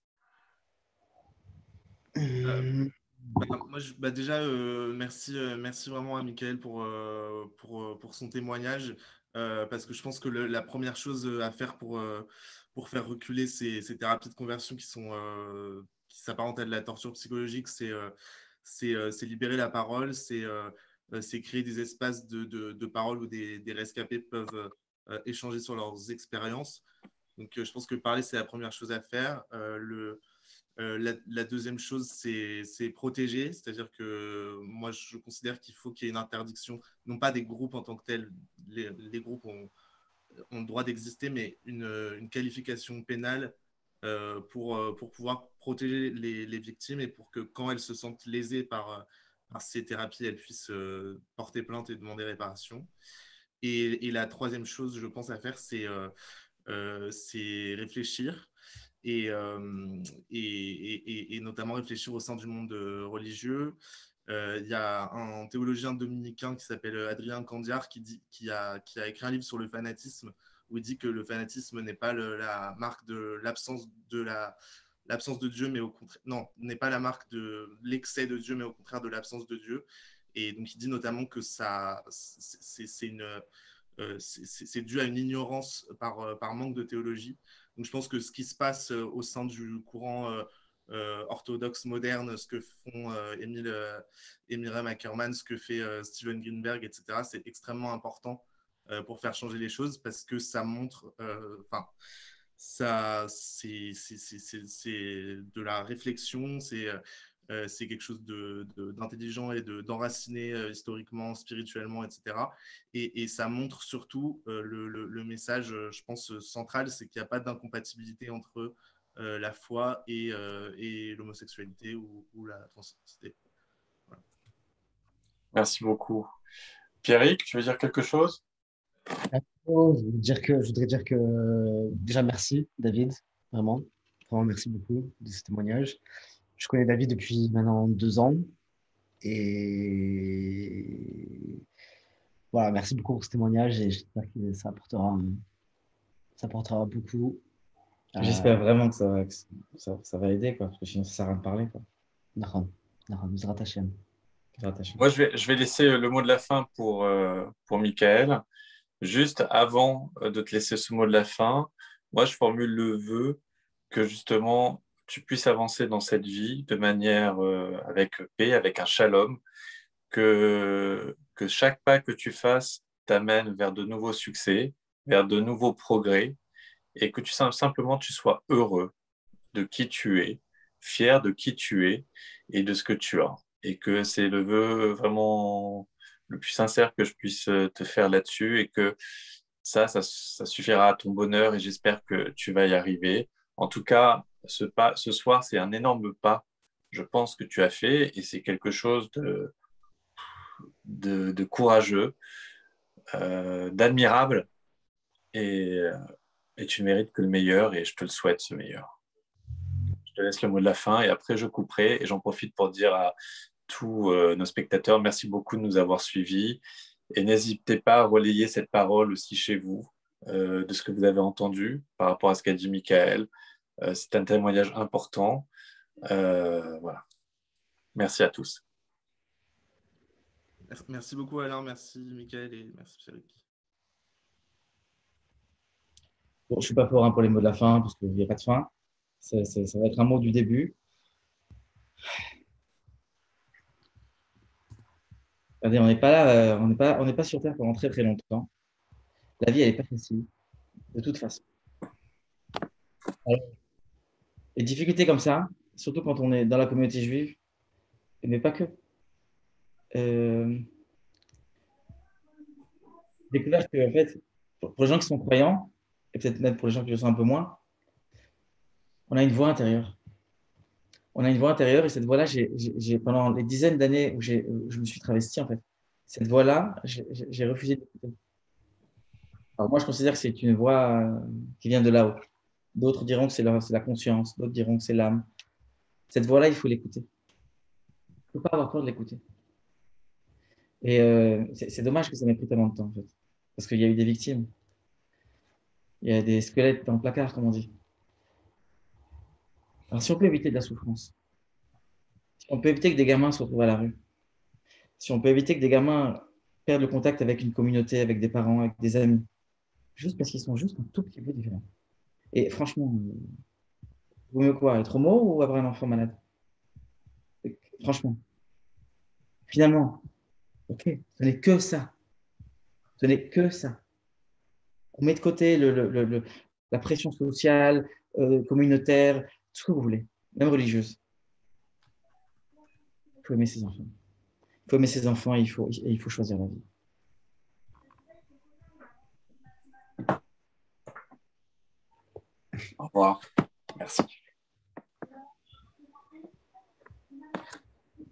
Moi, déjà, merci vraiment à Michael pour son témoignage, parce que je pense que la première chose à faire pour faire reculer ces thérapies de conversion qui s'apparentent à de la torture psychologique, c'est libérer la parole, c'est créer des espaces de parole où des rescapés peuvent échanger sur leurs expériences. Donc, je pense que parler, c'est la première chose à faire. La deuxième chose, c'est protéger, c'est-à-dire que moi, je considère qu'il faut qu'il y ait une interdiction, non pas des groupes en tant que tels, les groupes ont le droit d'exister, mais une qualification pénale pour pouvoir protéger les victimes et pour que quand elles se sentent lésées par ces thérapies, elles puissent porter plainte et demander réparation. Et la troisième chose, je pense, à faire, c'est réfléchir et notamment réfléchir au sein du monde religieux Il y a un théologien dominicain qui s'appelle Adrien Candiar qui a écrit un livre sur le fanatisme où il dit que le fanatisme n'est pas la marque de l'absence de Dieu, mais au contraire, non, n'est pas la marque de l'excès de Dieu, mais au contraire de l'absence de Dieu. Et donc il dit notamment que c'est dû à une ignorance par manque de théologie. Donc je pense que ce qui se passe au sein du courant orthodoxe moderne, ce que font Emile Ackerman, ce que fait Steven Greenberg, etc., c'est extrêmement important pour faire changer les choses parce que ça montre, c'est de la réflexion, c'est quelque chose d'intelligent et d'enraciné historiquement, spirituellement, etc. Et ça montre surtout le message, je pense, central, c'est qu'il n'y a pas d'incompatibilité entre la foi et l'homosexualité ou la transidentité. Voilà.
Merci beaucoup. Pierrick, tu veux dire quelque chose?
Je voudrais dire que déjà merci David, vraiment, vraiment merci beaucoup de ce témoignage. Je connais David depuis maintenant 2 ans et voilà, merci beaucoup pour ce témoignage et j'espère que ça apportera beaucoup.
J'espère vraiment que ça va aider, quoi, parce que sinon ça sert à rien de parler, quoi.
D'accord, nous rattacher.
Moi, je vais laisser le mot de la fin pour Michael. Juste avant de te laisser ce mot de la fin, moi, je formule le vœu que justement, tu puisses avancer dans cette vie de manière avec paix, avec un shalom, que chaque pas que tu fasses t'amène vers de nouveaux succès, vers de nouveaux progrès, et que simplement tu sois heureux de qui tu es, fier de qui tu es et de ce que tu as. Et que c'est le vœu vraiment le plus sincère que je puisse te faire là-dessus et que ça suffira à ton bonheur et j'espère que tu vas y arriver. En tout cas, ce soir, c'est un énorme pas, je pense, que tu as fait et c'est quelque chose de courageux, d'admirable et tu mérites que le meilleur et je te le souhaite, ce meilleur. Je te laisse le mot de la fin et après je couperai et j'en profite pour dire à tous nos spectateurs merci beaucoup de nous avoir suivis et n'hésitez pas à relayer cette parole aussi chez vous de ce que vous avez entendu par rapport à ce qu'a dit Michael. C'est un témoignage important. Voilà. Merci à tous.
Merci beaucoup Alain, merci Michael et merci Pierrick.
Bon, je ne suis pas fort pour les mots de la fin parce qu'il n'y a pas de fin. Ça va être un mot du début. Regardez, on n'est pas là, on n'est pas sur Terre pendant très très longtemps. La vie, elle n'est pas facile, de toute façon. Alors, les difficultés comme ça, surtout quand on est dans la communauté juive, mais pas que. Découvert que, en fait, pour les gens qui sont croyants, et peut-être même pour les gens qui le sont un peu moins, on a une voix intérieure. On a une voix intérieure et cette voix-là, pendant les dizaines d'années où je me suis travesti, en fait, cette voix-là, j'ai refusé d'écouter. Alors moi, je considère que c'est une voix qui vient de là-haut. D'autres diront que c'est la conscience, d'autres diront que c'est l'âme. Cette voix-là, il faut l'écouter. Il ne faut pas avoir peur de l'écouter. Et c'est dommage que ça m'ait pris tellement de temps, en fait. Parce qu'il y a eu des victimes. Il y a des squelettes dans le placard, comme on dit. Alors, si on peut éviter de la souffrance, si on peut éviter que des gamins se retrouvent à la rue, si on peut éviter que des gamins perdent le contact avec une communauté, avec des parents, avec des amis, juste parce qu'ils sont juste un tout petit peu différents. Et franchement, vaut mieux quoi, être homo ou avoir un enfant malade? Franchement, finalement, ok, ce n'est que ça. Ce n'est que ça. On met de côté la pression sociale, communautaire, tout ce que vous voulez, même religieuse. Il faut aimer ses enfants. Il faut aimer ses enfants et il faut choisir la vie.
Au revoir. Merci.